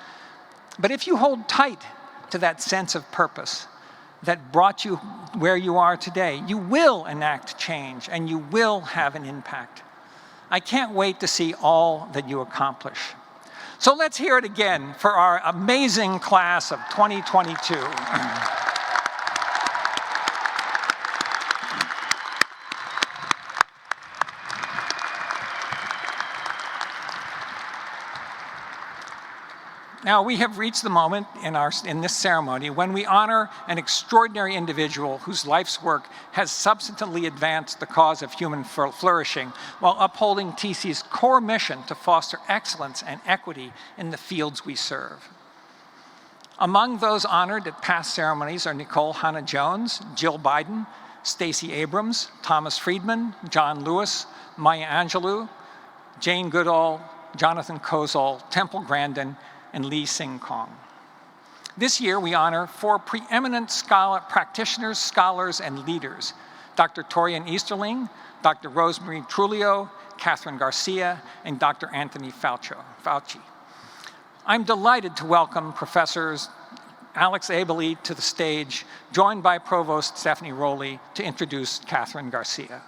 But if you hold tight to that sense of purpose that brought you where you are today, you will enact change and you will have an impact. I can't wait to see all that you accomplish. So let's hear it again for our amazing class of 2022. Now, we have reached the moment in this ceremony when we honor an extraordinary individual whose life's work has substantively advanced the cause of human flourishing while upholding TC's core mission to foster excellence and equity in the fields we serve. Among those honored at past ceremonies are Nicole Hannah-Jones, Jill Biden, Stacey Abrams, Thomas Friedman, John Lewis, Maya Angelou, Jane Goodall, Jonathan Kozol, Temple Grandin, and Lee Sing Kong. This year, we honor 4 preeminent practitioners, scholars, and leaders: Dr. Torian Easterling, Dr. Rosemary Trulio, Catherine Garcia, and Dr. Anthony Fauci. I'm delighted to welcome Professors Alex Abele to the stage, joined by Provost Stephanie Rowley, to introduce Catherine Garcia.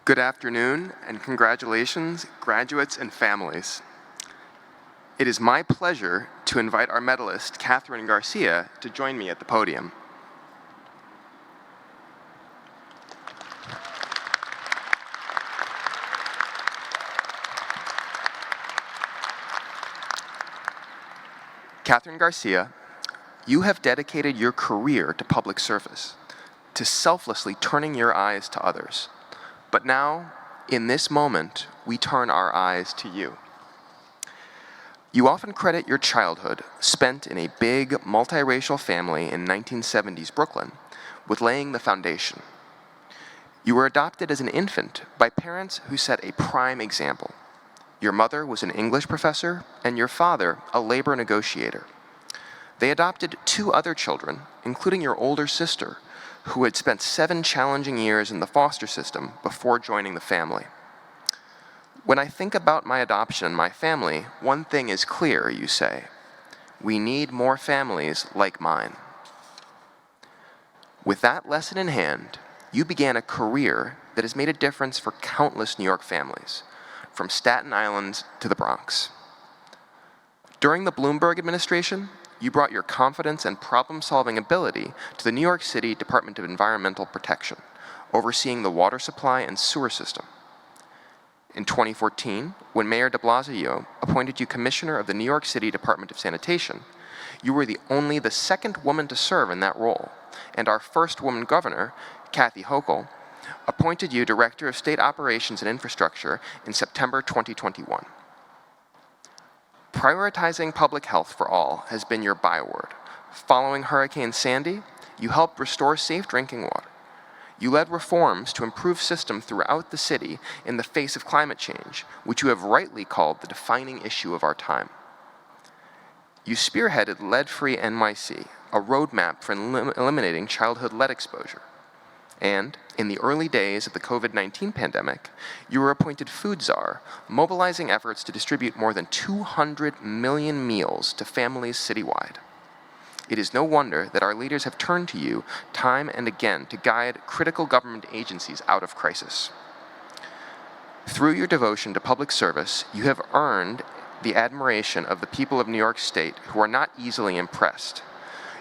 Good afternoon, and congratulations, graduates and families. It is my pleasure to invite our medalist, Catherine Garcia, to join me at the podium. Catherine Garcia, you have dedicated your career to public service, to selflessly turning your eyes to others. But now, in this moment, we turn our eyes to you. You often credit your childhood, spent in a big, multiracial family in 1970s Brooklyn, with laying the foundation. You were adopted as an infant by parents who set a prime example. Your mother was an English professor, and your father a labor negotiator. They adopted 2 other children, including your older sister, who had spent 7 challenging years in the foster system before joining the family. When I think about my adoption and my family, one thing is clear, you say. We need more families like mine. With that lesson in hand, you began a career that has made a difference for countless New York families, from Staten Island to the Bronx. During the Bloomberg administration, you brought your confidence and problem-solving ability to the New York City Department of Environmental Protection, overseeing the water supply and sewer system. In 2014, when Mayor de Blasio appointed you Commissioner of the New York City Department of Sanitation, you were only the 2nd woman to serve in that role, and our first woman governor, Kathy Hochul, appointed you Director of State Operations and Infrastructure in September 2021. Prioritizing public health for all has been your byword. Following Hurricane Sandy, you helped restore safe drinking water. You led reforms to improve systems throughout the city in the face of climate change, which you have rightly called the defining issue of our time. You spearheaded Lead-Free NYC, a roadmap for eliminating childhood lead exposure. And, in the early days of the COVID-19 pandemic, you were appointed Food Czar, mobilizing efforts to distribute more than 200 million meals to families citywide. It is no wonder that our leaders have turned to you time and again to guide critical government agencies out of crisis. Through your devotion to public service, you have earned the admiration of the people of New York State, who are not easily impressed.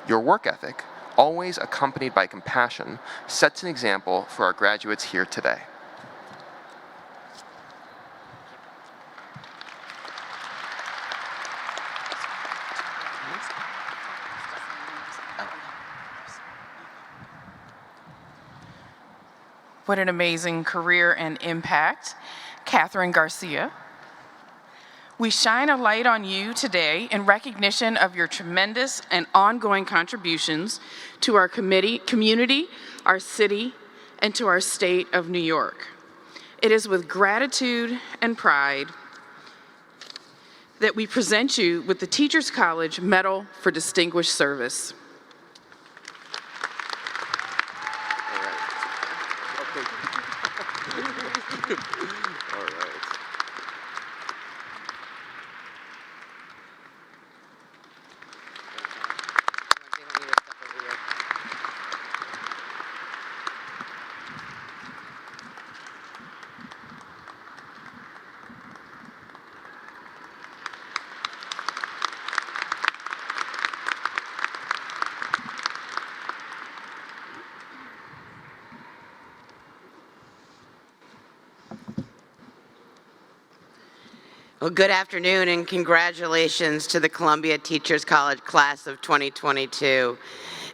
Your work ethic, always accompanied by compassion, sets an example for our graduates here today. What an amazing career and impact. Catherine Garcia. We shine a light on you today in recognition of your tremendous and ongoing contributions to our community, our city, and to our state of New York. It is with gratitude and pride that we present you with the Teachers College Medal for Distinguished Service. Well, good afternoon and congratulations to the Columbia Teachers College class of 2022.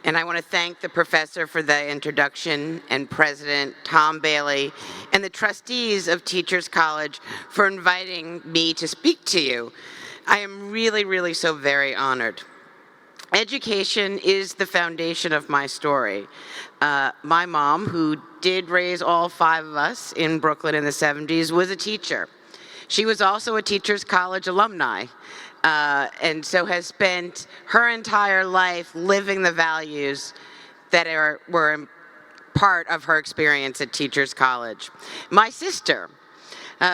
And I want to thank the professor for the introduction and President Tom Bailey and the trustees of Teachers College for inviting me to speak to you. I am really so very honored. Education is the foundation of my story. My mom, who did raise all 5 of us in Brooklyn in the 70s, was a teacher. She was also a Teachers College alumni, and so has spent her entire life living the values that were part of her experience at Teachers College. My sister,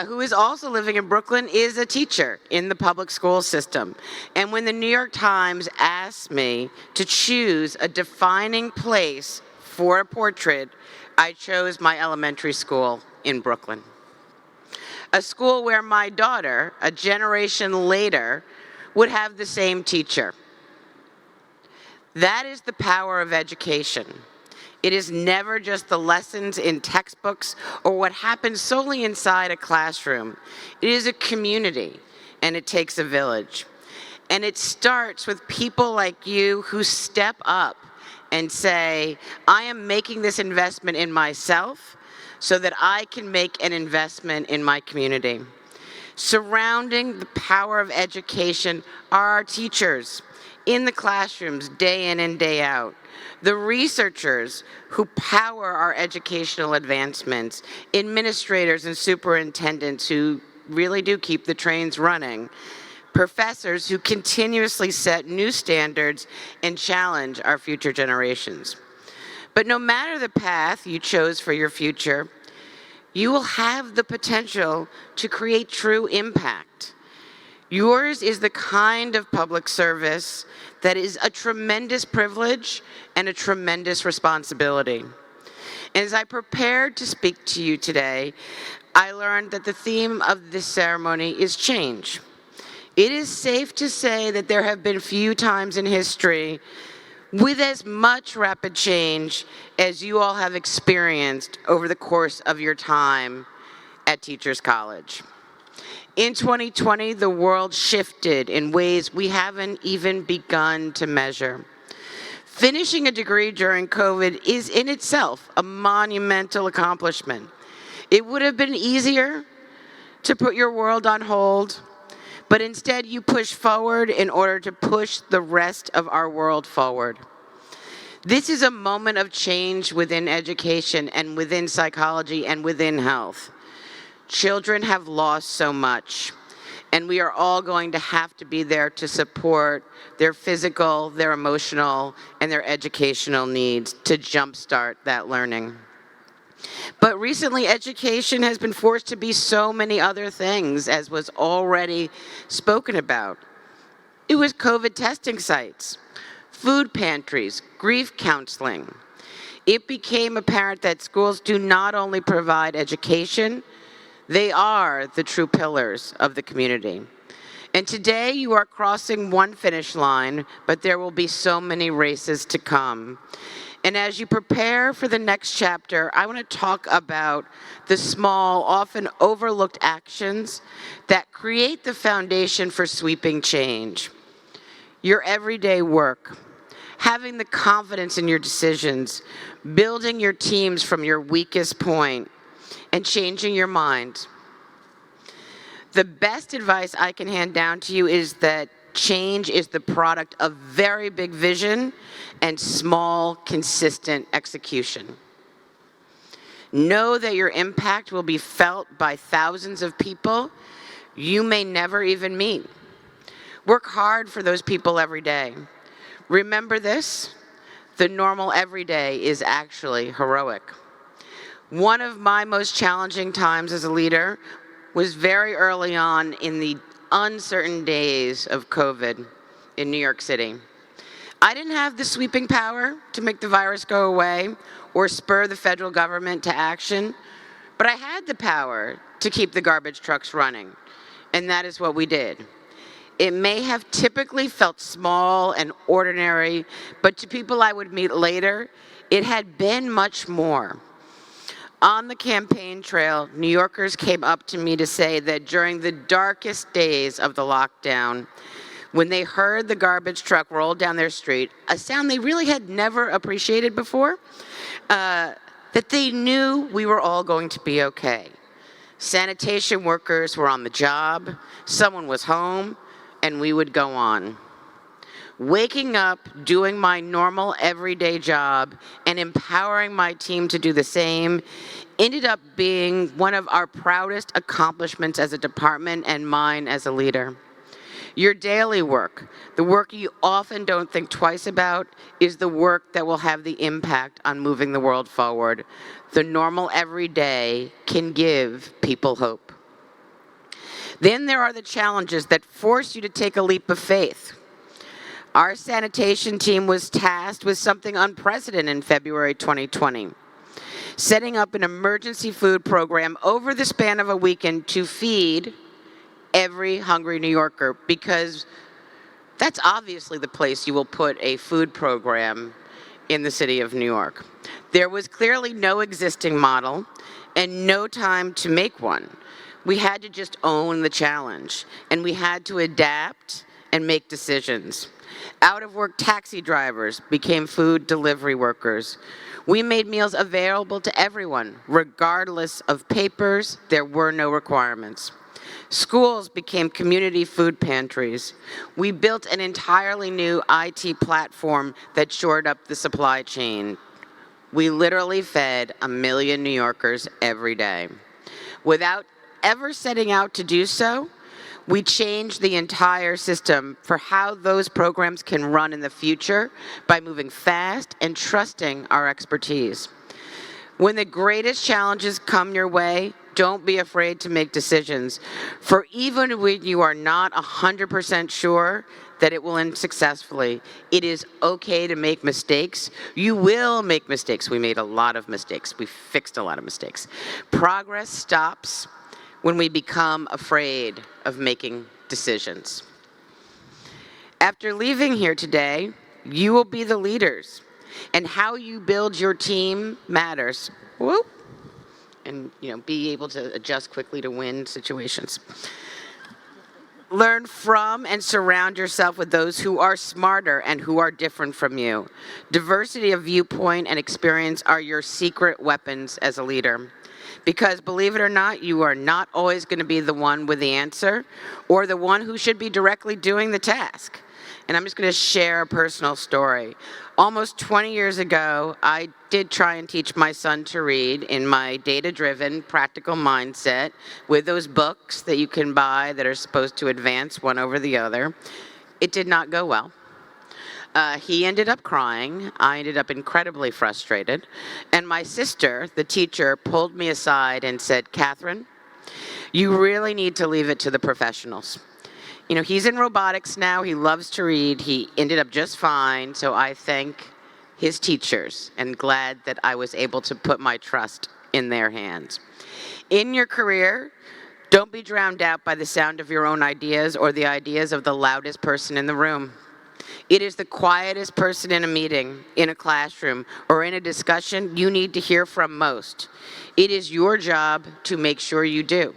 who is also living in Brooklyn, is a teacher in the public school system. And when the New York Times asked me to choose a defining place for a portrait, I chose my elementary school in Brooklyn. A school where my daughter, a generation later, would have the same teacher. That is the power of education. It is never just the lessons in textbooks or what happens solely inside a classroom. It is a community, and it takes a village. And it starts with people like you who step up and say, I am making this investment in myself so that I can make an investment in my community. Surrounding the power of education are our teachers in the classrooms day in and day out, the researchers who power our educational advancements, administrators and superintendents who really do keep the trains running, professors who continuously set new standards and challenge our future generations. But no matter the path you chose for your future, you will have the potential to create true impact. Yours is the kind of public service that is a tremendous privilege and a tremendous responsibility. As I prepared to speak to you today, I learned that the theme of this ceremony is change. It is safe to say that there have been few times in history with as much rapid change as you all have experienced over the course of your time at Teachers College. In 2020, the world shifted in ways we haven't even begun to measure. Finishing a degree during COVID is in itself a monumental accomplishment. It would have been easier to put your world on hold, but instead you push forward in order to push the rest of our world forward. This is a moment of change within education and within psychology and within health. Children have lost so much, and we are all going to have to be there to support their physical, their emotional, and their educational needs to jumpstart that learning. But recently, education has been forced to be so many other things, as was already spoken about. It was COVID testing sites, food pantries, grief counseling. It became apparent that schools do not only provide education, they are the true pillars of the community. And today you are crossing one finish line, but there will be so many races to come. And as you prepare for the next chapter, I want to talk about the small, often overlooked actions that create the foundation for sweeping change. Your everyday work, having the confidence in your decisions, building your teams from your weakest point, and changing your mind. The best advice I can hand down to you is that change is the product of very big vision and small, consistent execution. Know that your impact will be felt by thousands of people you may never even meet. Work hard for those people every day. Remember this, the normal everyday is actually heroic. One of my most challenging times as a leader was very early on in the uncertain days of COVID in New York City. I didn't have the sweeping power to make the virus go away or spur the federal government to action, but I had the power to keep the garbage trucks running, and that is what we did. It may have typically felt small and ordinary, but to people I would meet later, it had been much more. On the campaign trail, New Yorkers came up to me to say that during the darkest days of the lockdown, when they heard the garbage truck roll down their street, a sound they really had never appreciated before, that they knew we were all going to be okay. Sanitation workers were on the job, someone was home, and we would go on. Waking up, doing my normal everyday job, and empowering my team to do the same ended up being one of our proudest accomplishments as a department and mine as a leader. Your daily work, the work you often don't think twice about, is the work that will have the impact on moving the world forward. The normal everyday can give people hope. Then there are the challenges that force you to take a leap of faith. Our sanitation team was tasked with something unprecedented in February 2020, setting up an emergency food program over the span of a weekend to feed every hungry New Yorker, because that's obviously the place you will put a food program in the city of New York. There was clearly no existing model and no time to make one. We had to just own the challenge, and we had to adapt and make decisions. Out-of-work taxi drivers became food delivery workers. We made meals available to everyone, regardless of papers. There were no requirements. Schools became community food pantries. We built an entirely new IT platform that shored up the supply chain. We literally fed 1 million New Yorkers every day. Without ever setting out to do so, we changed the entire system for how those programs can run in the future by moving fast and trusting our expertise. When the greatest challenges come your way, don't be afraid to make decisions. For even when you are not 100% sure that it will end successfully, it is okay to make mistakes. You will make mistakes. We made a lot of mistakes. We fixed a lot of mistakes. Progress stops when we become afraid of making decisions. After leaving here today, you will be the leaders, and how you build your team matters. Whoop. And be able to adjust quickly to win situations. Learn from and surround yourself with those who are smarter and who are different from you. Diversity of viewpoint and experience are your secret weapons as a leader. Because believe it or not, you are not always going to be the one with the answer or the one who should be directly doing the task. And I'm just going to share a personal story. Almost 20 years ago, I did try and teach my son to read in my data-driven, practical mindset with those books that you can buy that are supposed to advance one over the other. It did not go well. He ended up crying. I ended up incredibly frustrated. And my sister, the teacher, pulled me aside and said, "Catherine, you really need to leave it to the professionals. He's in robotics now. He loves to read. He ended up just fine. So I thank his teachers and glad that I was able to put my trust in their hands. In your career, Don't be drowned out by the sound of your own ideas or the ideas of the loudest person in the room. It is the quietest person in a meeting, in a classroom, or in a discussion you need to hear from most. It is your job to make sure you do.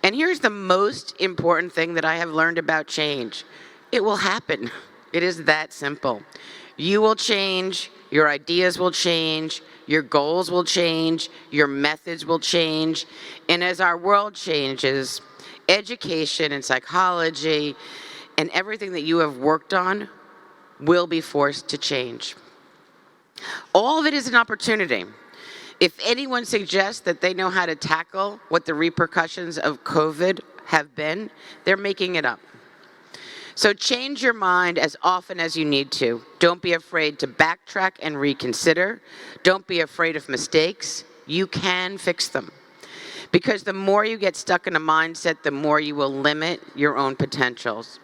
And here's the most important thing that I have learned about change. It will happen. It is that simple. You will change, your ideas will change, your goals will change, your methods will change, and as our world changes, education and psychology and everything that you have worked on will be forced to change. All of it is an opportunity. If anyone suggests that they know how to tackle what the repercussions of COVID have been, they're making it up. So change your mind as often as you need to. Don't be afraid to backtrack and reconsider. Don't be afraid of mistakes. You can fix them. Because the more you get stuck in a mindset, the more you will limit your own potentials.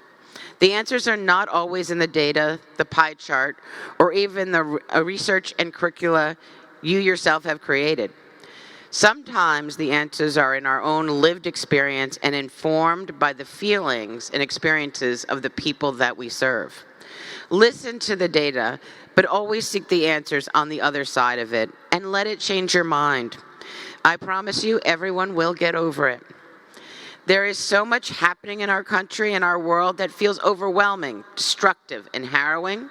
The answers are not always in the data, the pie chart, or even the research and curricula you yourself have created. Sometimes the answers are in our own lived experience and informed by the feelings and experiences of the people that we serve. Listen to the data, but always seek the answers on the other side of it, and let it change your mind. I promise you, everyone will get over it. There is so much happening in our country and our world that feels overwhelming, destructive, and harrowing.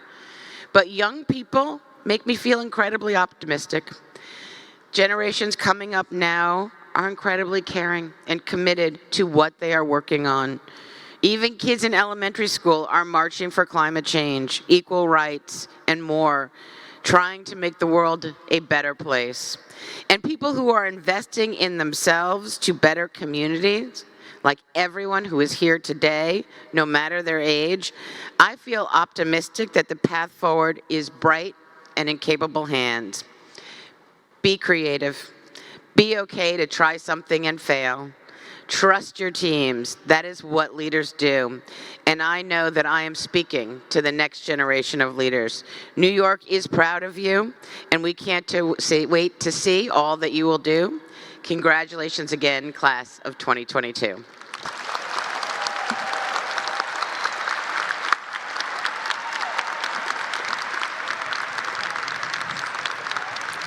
But young people make me feel incredibly optimistic. Generations coming up now are incredibly caring and committed to what they are working on. Even kids in elementary school are marching for climate change, equal rights, and more, trying to make the world a better place. And people who are investing in themselves to better communities, like everyone who is here today, no matter their age, I feel optimistic that the path forward is bright and in capable hands. Be creative. Be okay to try something and fail. Trust your teams. That is what leaders do. And I know that I am speaking to the next generation of leaders. New York is proud of you, and we can't wait to see all that you will do. Congratulations again, class of 2022.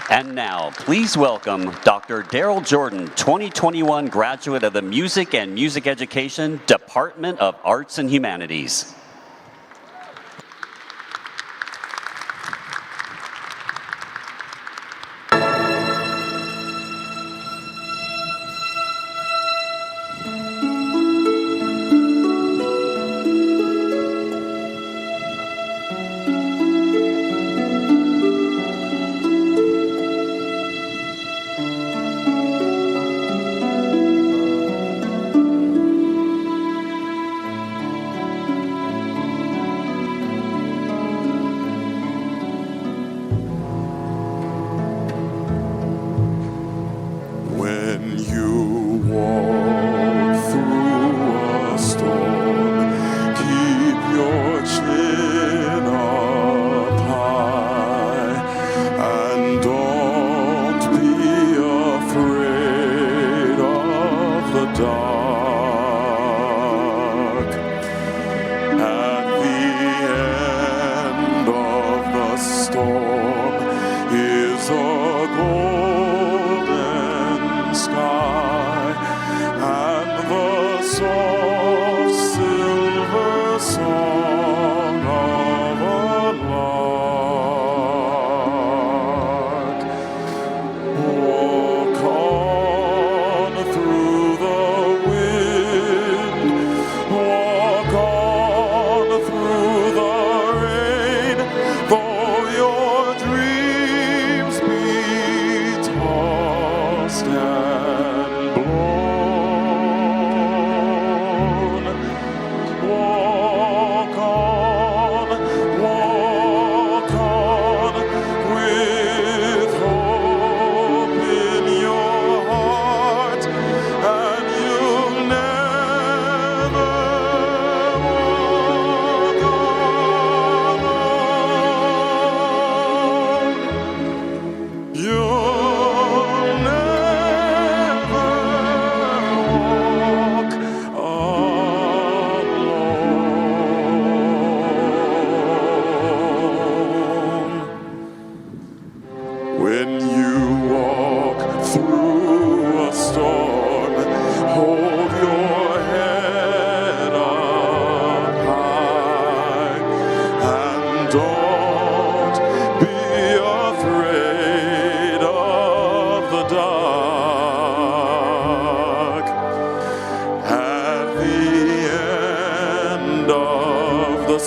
And now, please welcome Dr. Daryl Jordan, 2021 graduate of the Music and Music Education Department of Arts and Humanities.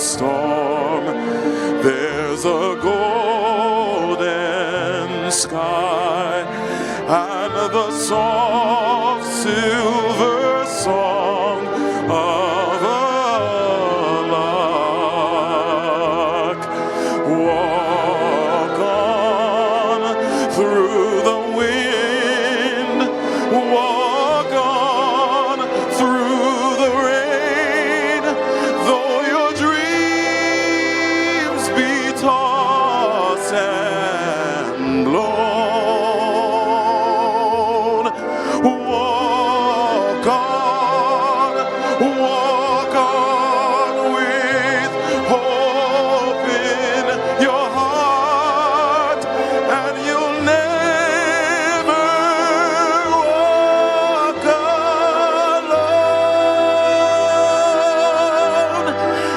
storm. There's a golden sky and the soft silver song of a lark. Walk on through the wind, walk on through the rain, though your dreams be tossed and blown. Walk on with hope in your heart, and you'll never walk alone.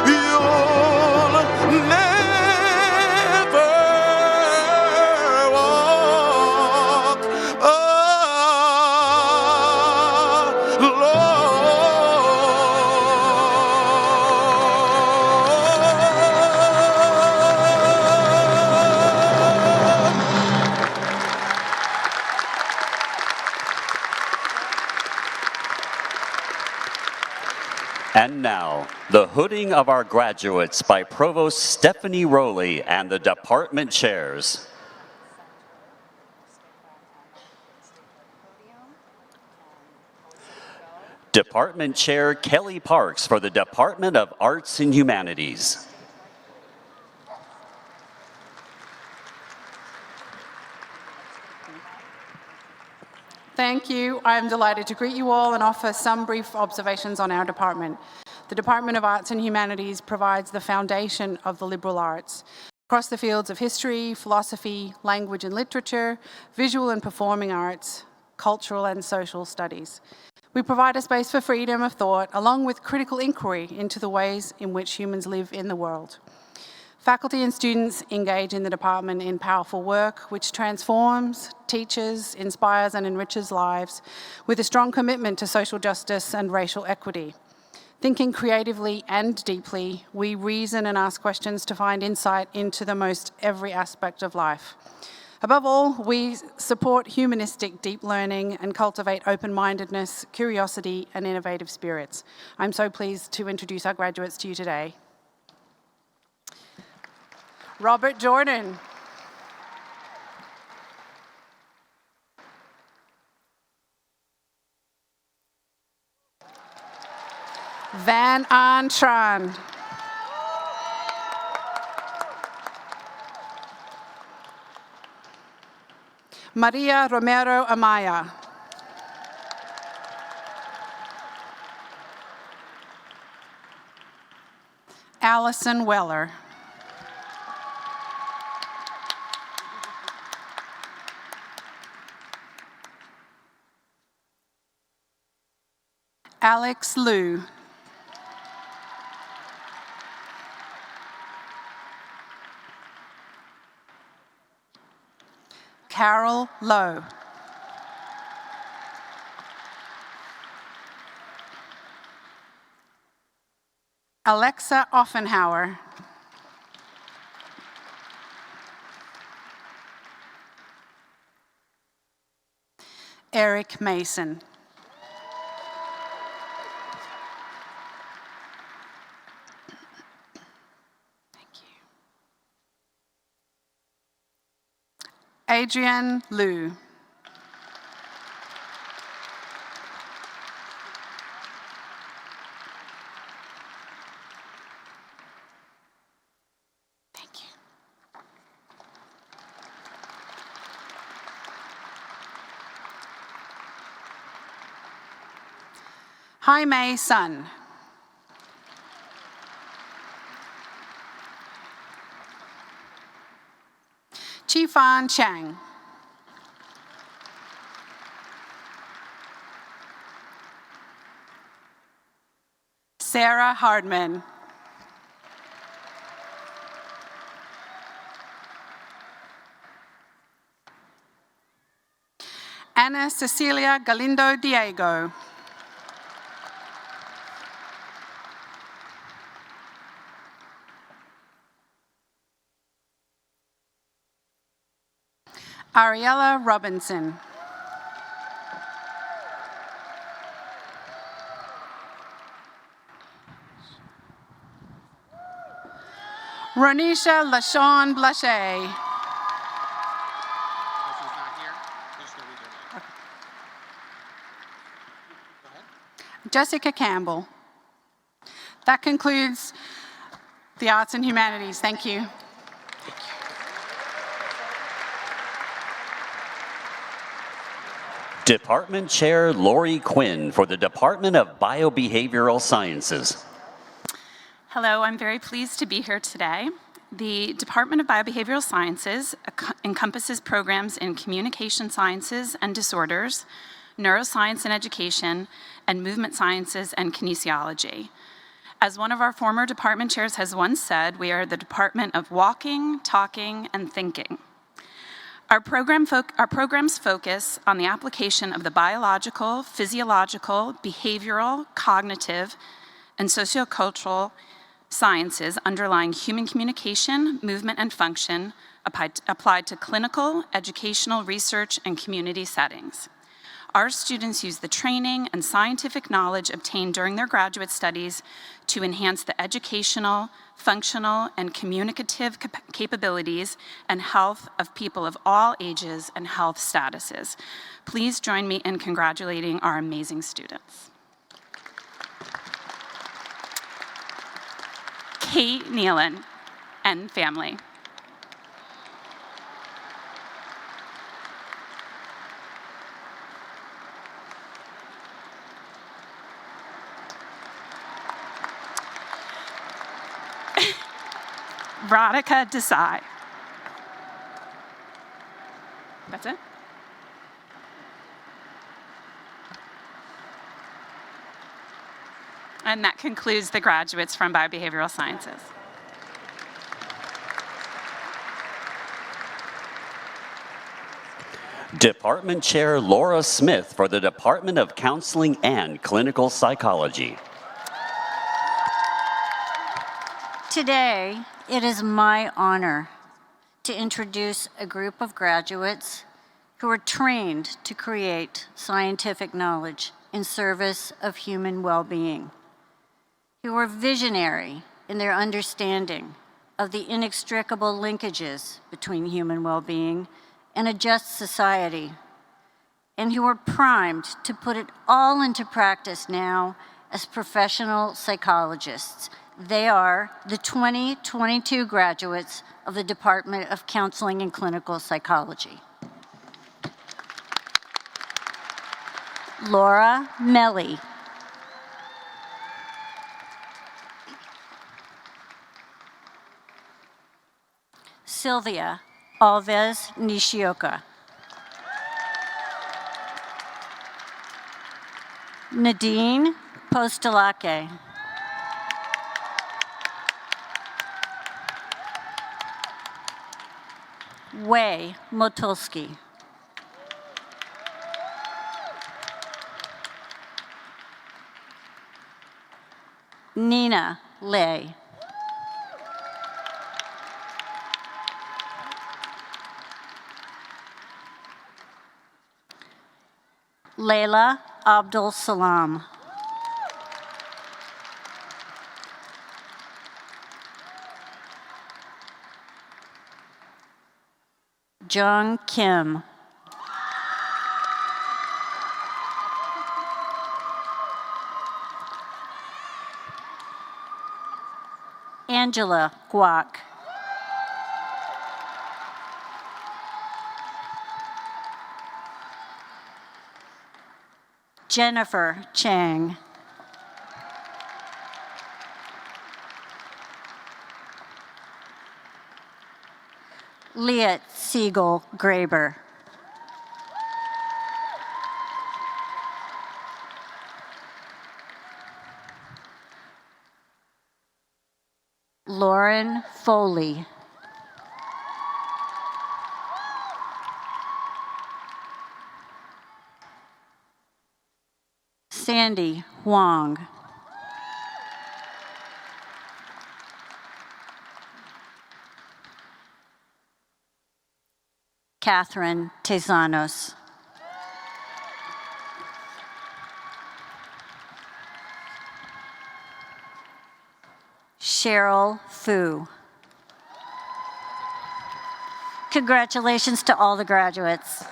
You'll never walk alone. And now, the hooding of our graduates by Provost Stephanie Rowley and the department chairs. Department Chair Kelly Parks for the Department of Arts and Humanities. Thank you. I am delighted to greet you all and offer some brief observations on our department. The Department of Arts and Humanities provides the foundation of the liberal arts across the fields of history, philosophy, language and literature, visual and performing arts, cultural and social studies. We provide a space for freedom of thought along with critical inquiry into the ways in which humans live in the world. Faculty and students engage in the department in powerful work which transforms, teaches, inspires and enriches lives with a strong commitment to social justice and racial equity. Thinking creatively and deeply, we reason and ask questions to find insight into the most every aspect of life. Above all, we support humanistic deep learning and cultivate open-mindedness, curiosity and innovative spirits. I'm so pleased to introduce our graduates to you today. Robert Jordan. Van An Tran. Maria Romero Amaya. Allison Weller. Alex Liu. Carol Lowe. Alexa Offenhauer. Eric Mason. Adrienne Liu. Thank you. Jaime Sun. Qifan Chang. Sarah Hardman. Ana Cecilia Galindo Diego. Ariella Robinson. Ronisha LaShawn Blache. Jessica Campbell. That concludes the Arts and Humanities. Thank you. Department Chair Lori Quinn for the Department of Biobehavioral Sciences. Hello, I'm very pleased to be here today. The Department of Biobehavioral Sciences encompasses programs in communication sciences and disorders, neuroscience and education, and movement sciences and kinesiology. As one of our former department chairs has once said, we are the Department of Walking, Talking, and Thinking. Our programs focus on the application of the biological, physiological, behavioral, cognitive, and sociocultural sciences underlying human communication, movement, and function applied to clinical, educational, research, and community settings. Our students use the training and scientific knowledge obtained during their graduate studies to enhance the educational, functional, and communicative capabilities and health of people of all ages and health statuses. Please join me in congratulating our amazing students. Kate Nealon and family. Radhika Desai. That's it? And that concludes the graduates from Biobehavioral Sciences. Department Chair Laura Smith for the Department of Counseling and Clinical Psychology. Today, it is my honor to introduce a group of graduates who are trained to create scientific knowledge in service of human well-being, who are visionary in their understanding of the inextricable linkages between human well-being and a just society, and who are primed to put it all into practice now as professional psychologists. They are the 2022 graduates of the Department of Counseling and Clinical Psychology. Laura Melly. Sylvia Alves Nishioka. Nadine Postelake. Wei Motulski. Nina Lay. Layla Abdul Salam. Jung Kim. Angela Guak. Jennifer Chang. Liet Siegel Graber. Lauren Foley. Sandy Huang. Catherine Tezanos. Cheryl Fu. Congratulations to all the graduates.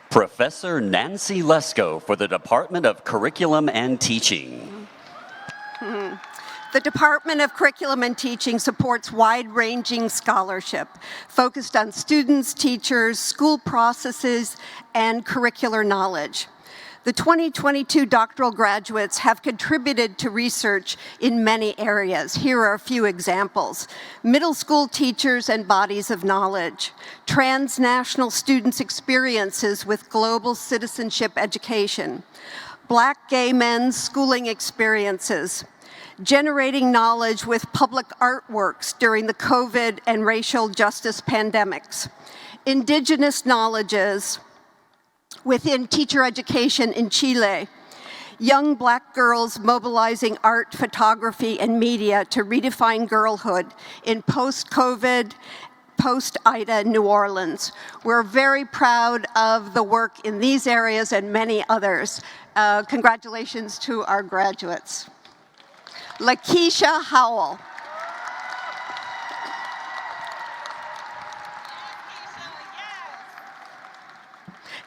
Professor Nancy Lesko for the Department of Curriculum and Teaching. The Department of Curriculum and Teaching supports wide-ranging scholarship focused on students, teachers, school processes, and curricular knowledge. The 2022 doctoral graduates have contributed to research in many areas. Here are a few examples. Middle school teachers and bodies of knowledge, transnational students' experiences with global citizenship education, Black gay men's schooling experiences, generating knowledge with public artworks during the COVID and racial justice pandemics, indigenous knowledges within teacher education in Chile, young Black girls mobilizing art, photography, and media to redefine girlhood in post-COVID, post-Ida New Orleans. We're very proud of the work in these areas and many others. Congratulations to our graduates. Lakeisha Howell.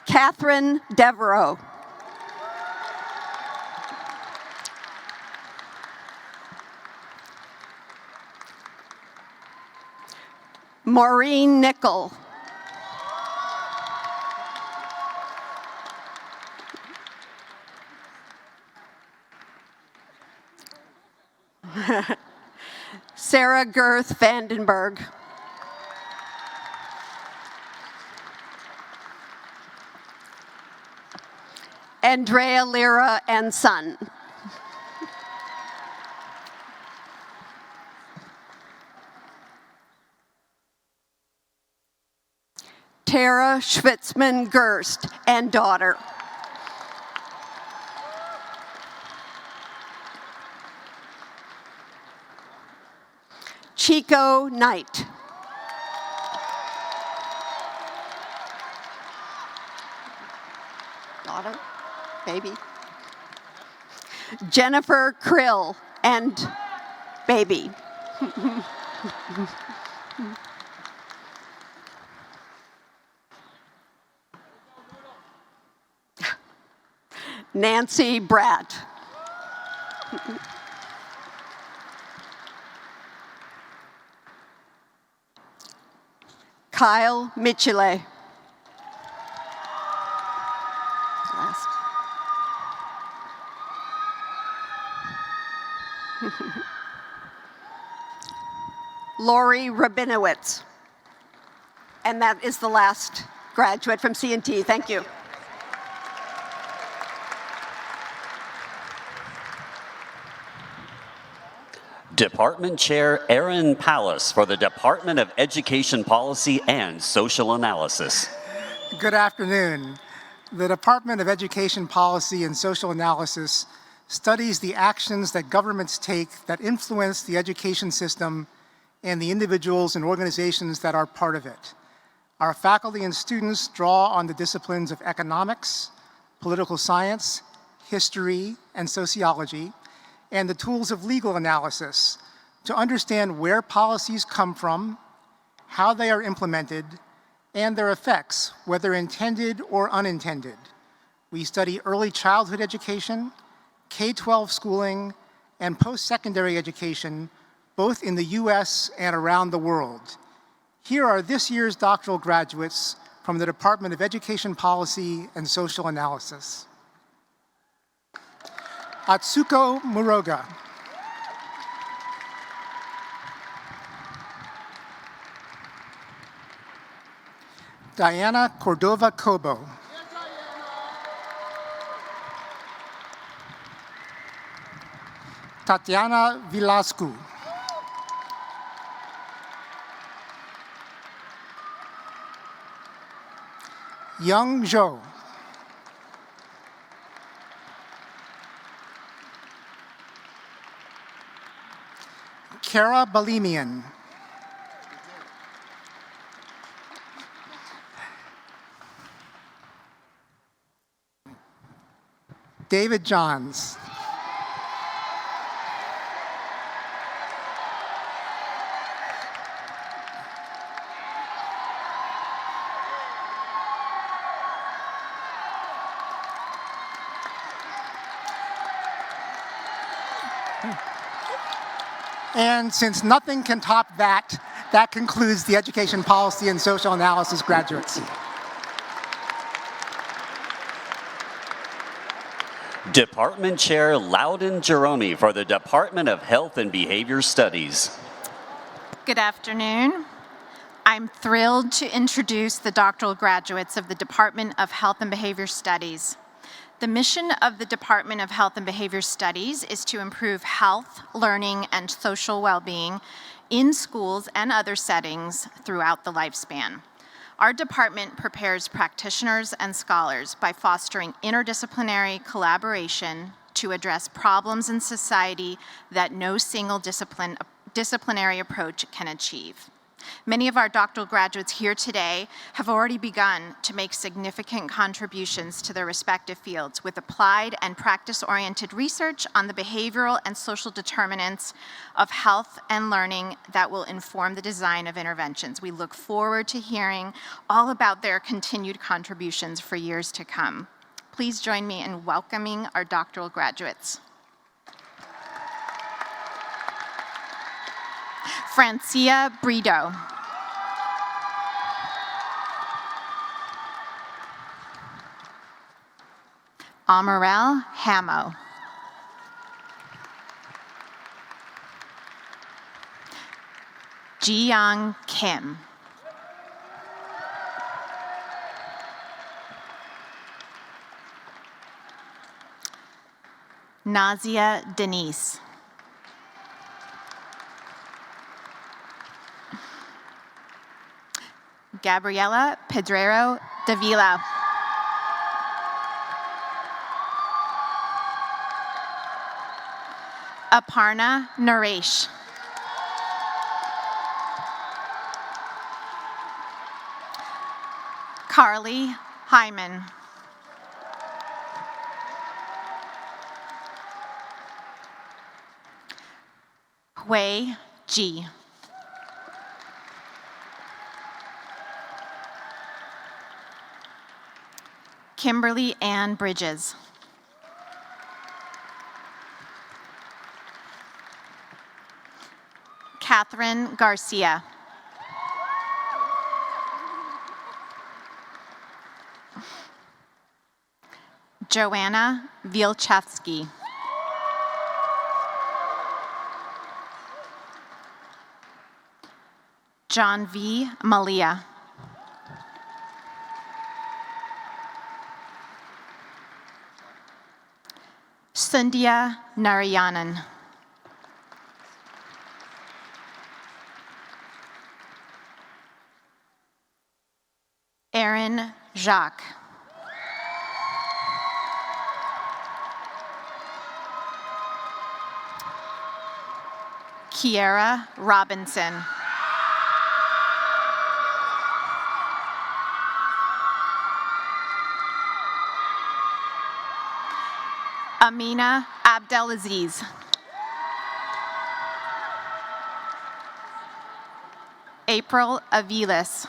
Catherine Devereaux. Maureen Nickel. Sarah Girth Vandenberg. Andrea Lira and son. Tara Schwitzman Gerst and daughter. Chico Knight. Daughter, baby. Jennifer Krill and baby. Nancy Bratt. Kyle Michele. Last. Lori Rabinowitz. And that is the last graduate from C&T. Thank you. Department Chair Aaron Pallas for the Department of Education Policy and Social Analysis. Good afternoon. The Department of Education Policy and Social Analysis studies the actions that governments take that influence the education system and the individuals and organizations that are part of it. Our faculty and students draw on the disciplines of economics, political science, history, and sociology, and the tools of legal analysis to understand where policies come from, how they are implemented, and their effects, whether intended or unintended. We study early childhood education, K-12 schooling, and post-secondary education, both in the US and around the world. Here are this year's doctoral graduates from the Department of Education Policy and Social Analysis. Atsuko Muroga. Diana Cordova Cobo. Tatiana Vilascu. Young Zhou. Kara Balimian. David Johns. And since nothing can top that, that concludes the Education Policy and Social Analysis graduates. Department Chair Loudon Jerome for the Department of Health and Behavior Studies. Good afternoon. I'm thrilled to introduce the doctoral graduates of the Department of Health and Behavior Studies. The mission of the Department of Health and Behavior Studies is to improve health, learning, and social well-being in schools and other settings throughout the lifespan. Our department prepares practitioners and scholars by fostering interdisciplinary collaboration to address problems in society that no single disciplinary approach can achieve. Many of our doctoral graduates here today have already begun to make significant contributions to their respective fields with applied and practice-oriented research on the behavioral and social determinants of health and learning that will inform the design of interventions. We look forward to hearing all about their continued contributions for years to come. Please join me in welcoming our doctoral graduates. Francia Brito. Amarel Hamo. Jiyoung Kim. Nazia Denise. Gabriela Pedrero Davila. Aparna Naresh. Carly Hyman. Hui Ji. Kimberly Ann Bridges. Catherine Garcia. Joanna Wielczewski. John V. Malia. Sandhya Narayanan. Aaron Jacques. Kiera Robinson. Amina Abdelaziz. April Aviles.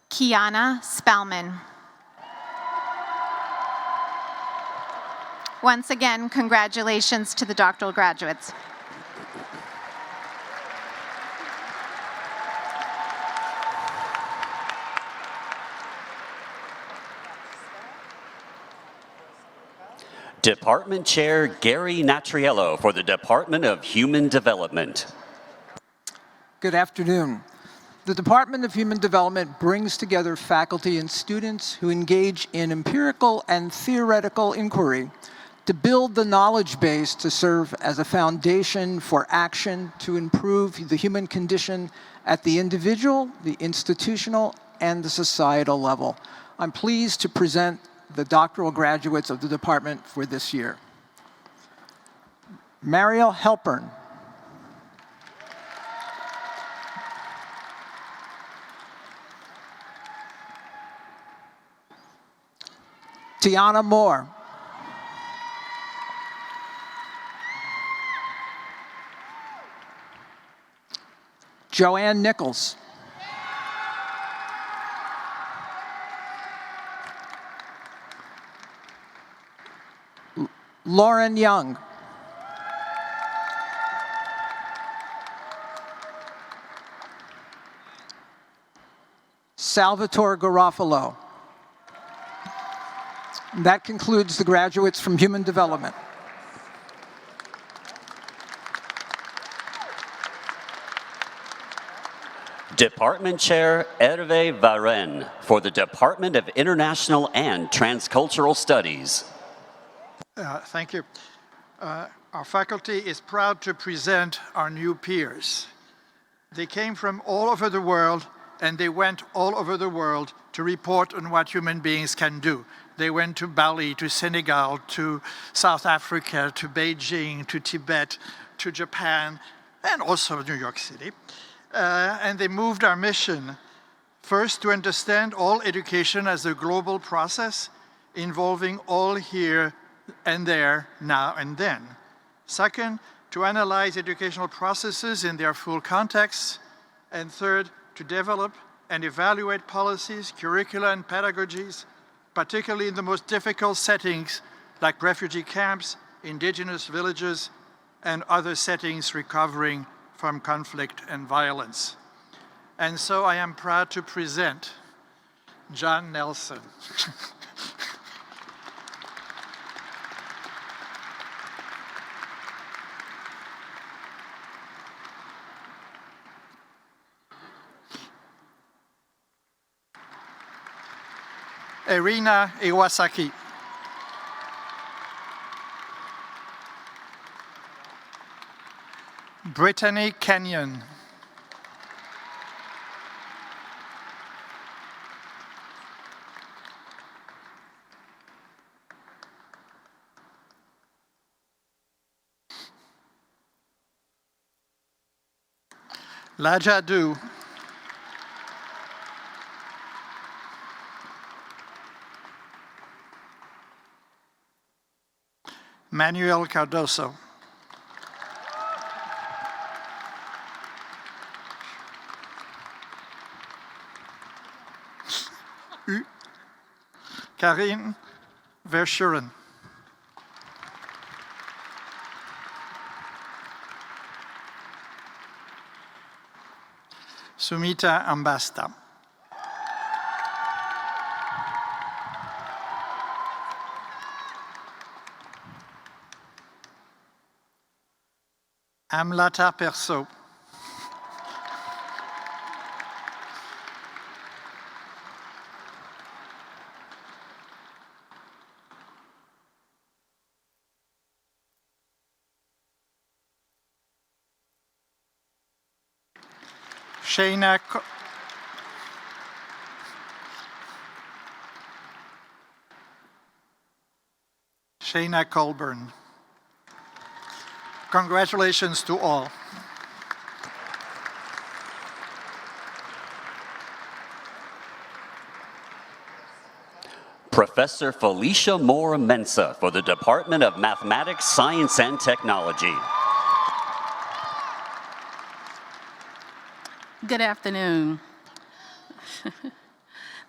Kiana Spellman. Once again, congratulations to the doctoral graduates. Department Chair Gary Natriello for the Department of Human Development. Good afternoon. The Department of Human Development brings together faculty and students who engage in empirical and theoretical inquiry to build the knowledge base to serve as a foundation for action to improve the human condition at the individual, the institutional, and the societal level. I'm pleased to present the doctoral graduates of the department for this year. Mariel Halpern. Tiana Moore. Joanne Nichols. Lauren Young. Salvatore Garofalo. That concludes the graduates from Human Development. Department Chair Hervé Varenne for the Department of International and Transcultural Studies. Thank you. Our faculty is proud to present our new peers. They came from all over the world, and they went all over the world to report on what human beings can do. They went to Bali, to Senegal, to South Africa, to Beijing, to Tibet, to Japan, and also New York City. And they moved our mission, first, to understand all education as a global process involving all here and there, now and then. Second, to analyze educational processes in their full context. And third, to develop and evaluate policies, curricula, and pedagogies, particularly in the most difficult settings like refugee camps, indigenous villages, and other settings recovering from conflict and violence. And so I am proud to present John Nelson. Irina Iwasaki. Brittany Kenyon. Lajadu. Manuel Cardoso. Karine Verschuren. Sumita Ambasta. Amlata Perso. Shayna Colburn. Congratulations to all. Professor Felicia Moore Mensa for the Department of Mathematics, Science, and Technology. Good afternoon.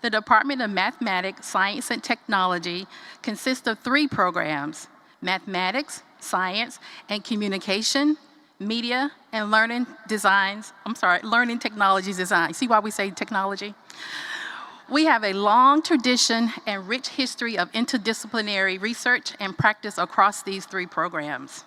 The Department of Mathematics, Science, and Technology consists of 3 programs: Mathematics, Science, and Communication, Media, and Learning Technologies Design. See why we say technology? We have a long tradition and rich history of interdisciplinary research and practice across these 3 programs.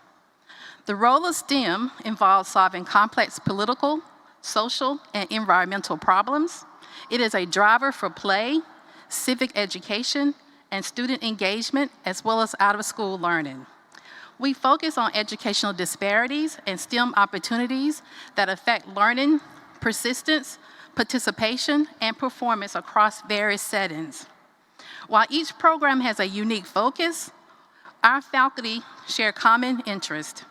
The role of STEM involves solving complex political, social, and environmental problems. It is a driver for play, civic education, and student engagement, as well as out-of-school learning. We focus on educational disparities and STEM opportunities that affect learning, persistence, participation, and performance across various settings. While each program has a unique focus, our faculty share common interests,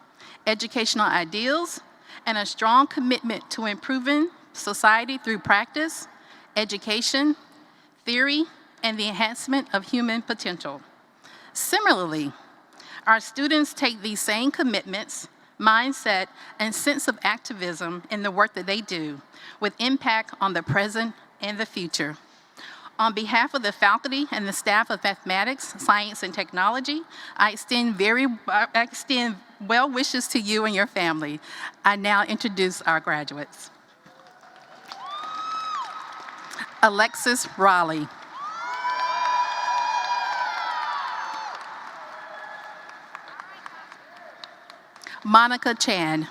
educational ideals, and a strong commitment to improving society through practice, education, theory, and the enhancement of human potential. Similarly, our students take these same commitments, mindset, and sense of activism in the work that they do, with impact on the present and the future. On behalf of the faculty and the staff of Mathematics, Science, and Technology, I extend well wishes to you and your family. I now introduce our graduates. Alexis Raleigh. Monica Chan.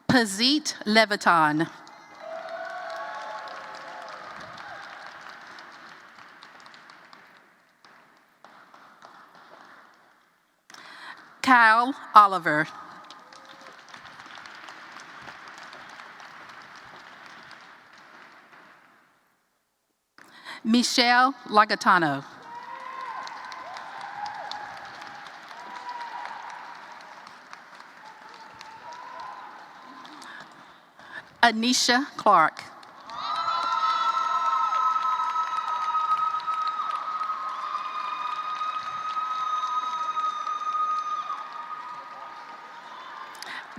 Pazit Leviton. Kyle Oliver. Michelle Lagatano. Anisha Clark.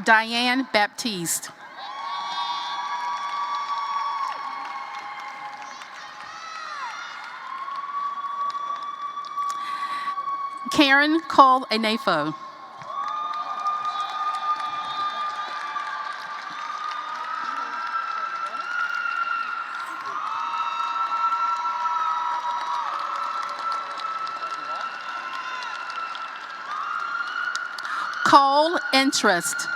Diane Baptiste. Karen Cole Enefo. Cole Interest.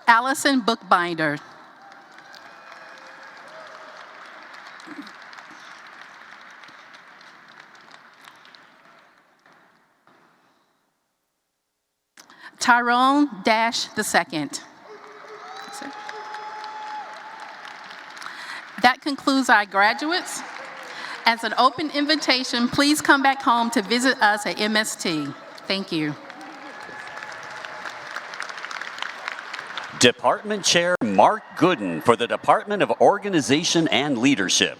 Allison Bookbinder. Tyrone Dash II. That concludes our graduates. As an open invitation, please come back home to visit us at MST. Thank you. Department Chair Mark Gooden for the Department of Organization and Leadership.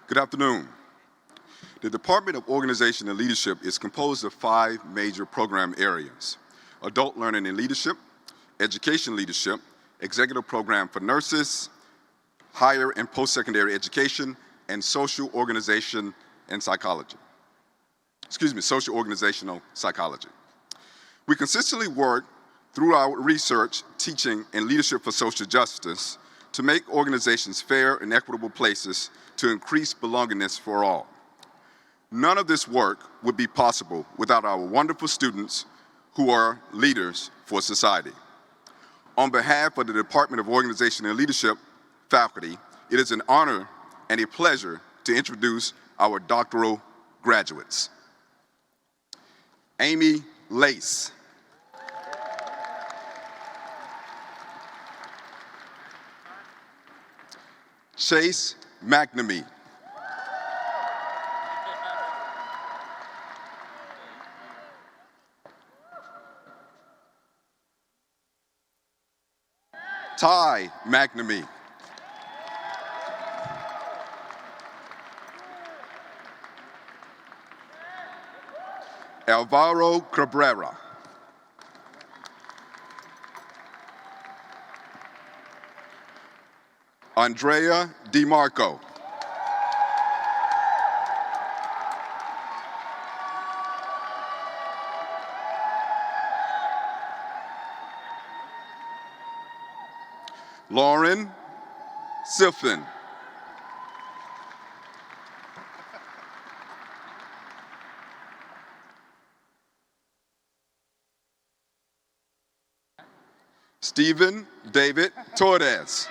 Good afternoon. The Department of Organization and Leadership is composed of 5 major program areas: Adult Learning and Leadership, Education Leadership, Executive Program for Nurses, Higher and Post-Secondary Education, and Social Organization and Psychology. Social Organizational Psychology. We consistently work through our research, teaching, and leadership for social justice to make organizations fair and equitable places to increase belongingness for all. None of this work would be possible without our wonderful students who are leaders for society. On behalf of the Department of Organization and Leadership faculty, it is an honor and a pleasure to introduce our doctoral graduates. Amy Lace. Chase McNamee. Ty McNamee. Alvaro Cabrera. Andrea DiMarco. Lauren Siffin. Stephen David Torres.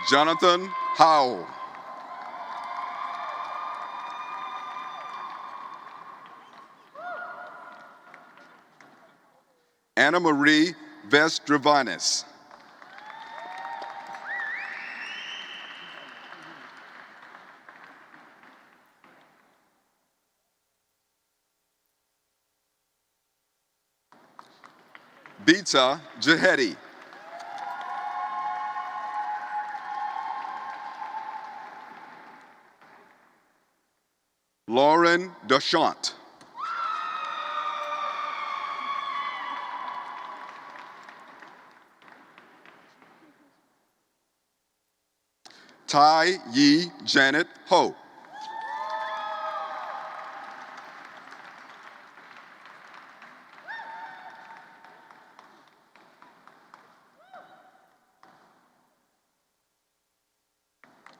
Jonathan Howell. Anna Marie Vestravanis. Bita Jahedi. Lauren Deshant. Tai Yi Janet Ho.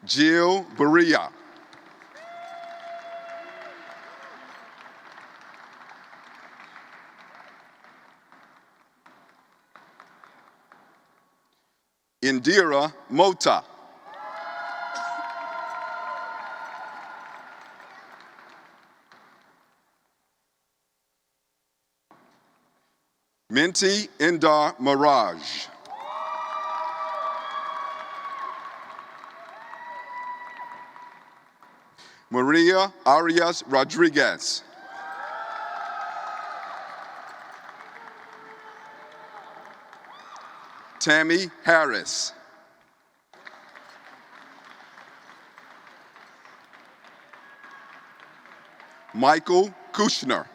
Jill Berea. Indira Mota. Minty Indar Mirage. Maria Arias Rodriguez. Tammy Harris. Michael Kushner.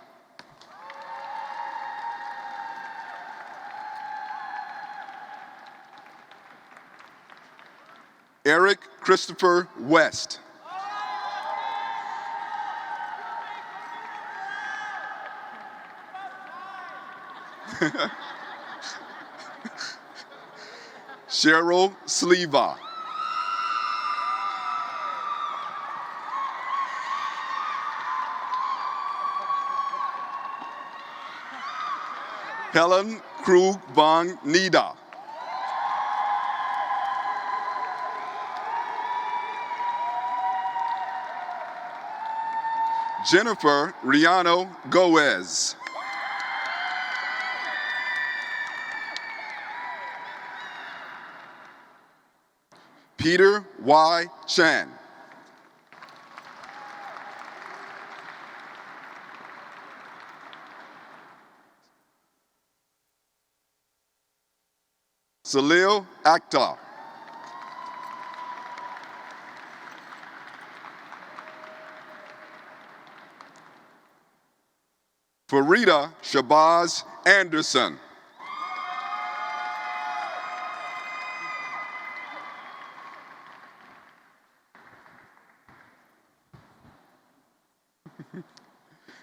Eric Christopher West. Cheryl Sleva. Helen Krug von Nida. Jennifer Riano Goez. Peter Y. Chan. Salil Akhtar. Farida Shabazz Anderson.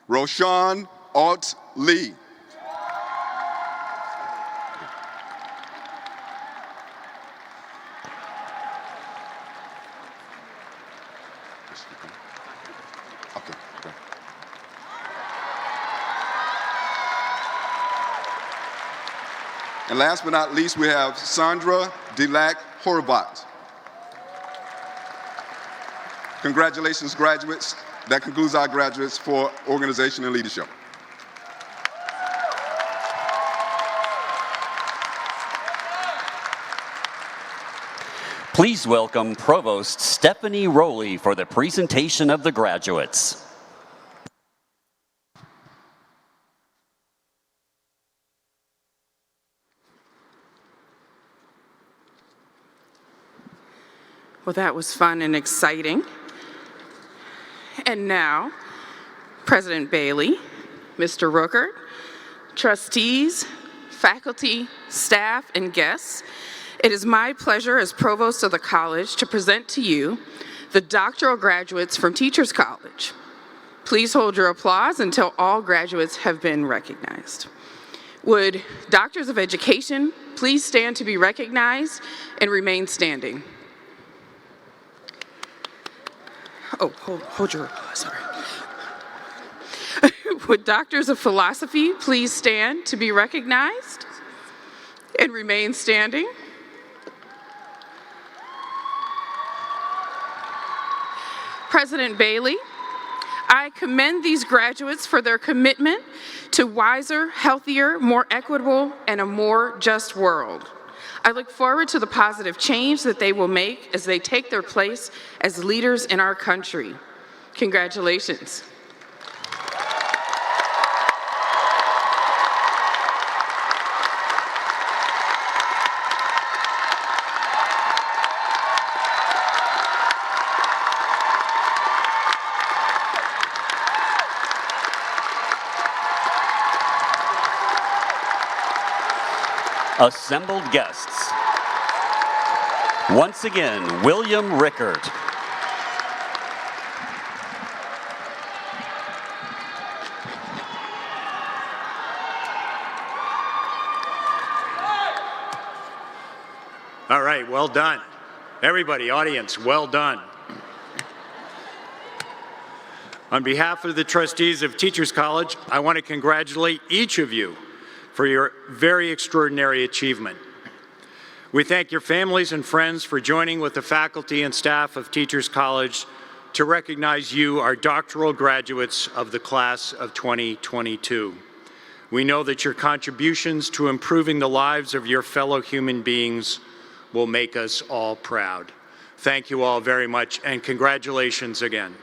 Roshan Alt Lee. And last but not least, we have Sandra Delac Horvat. Congratulations, graduates. That concludes our graduates for organization and leadership. Please welcome Provost Stephanie Rowley for the presentation of the graduates. Well, that was fun and exciting. And now, President Bailey, Mr. Rooker, trustees, faculty, staff, and guests, it is my pleasure as Provost of the college to present to you the doctoral graduates from Teachers College. Please hold your applause until all graduates have been recognized. Would Doctors of Education please stand to be recognized and remain standing? hold your applause, sorry. Would Doctors of Philosophy please stand to be recognized and remain standing? President Bailey, I commend these graduates for their commitment to wiser, healthier, more equitable, and a more just world. I look forward to the positive change that they will make as they take their place as leaders in our country. Congratulations. Assembled guests. Once again, William Rickert. All right, well done. Everybody, audience, well done. On behalf of the trustees of Teachers College, I want to congratulate each of you for your very extraordinary achievement. We thank your families and friends for joining with the faculty and staff of Teachers College to recognize you, our doctoral graduates of the class of 2022. We know that your contributions to improving the lives of your fellow human beings will make us all proud. Thank you all very much, and congratulations again.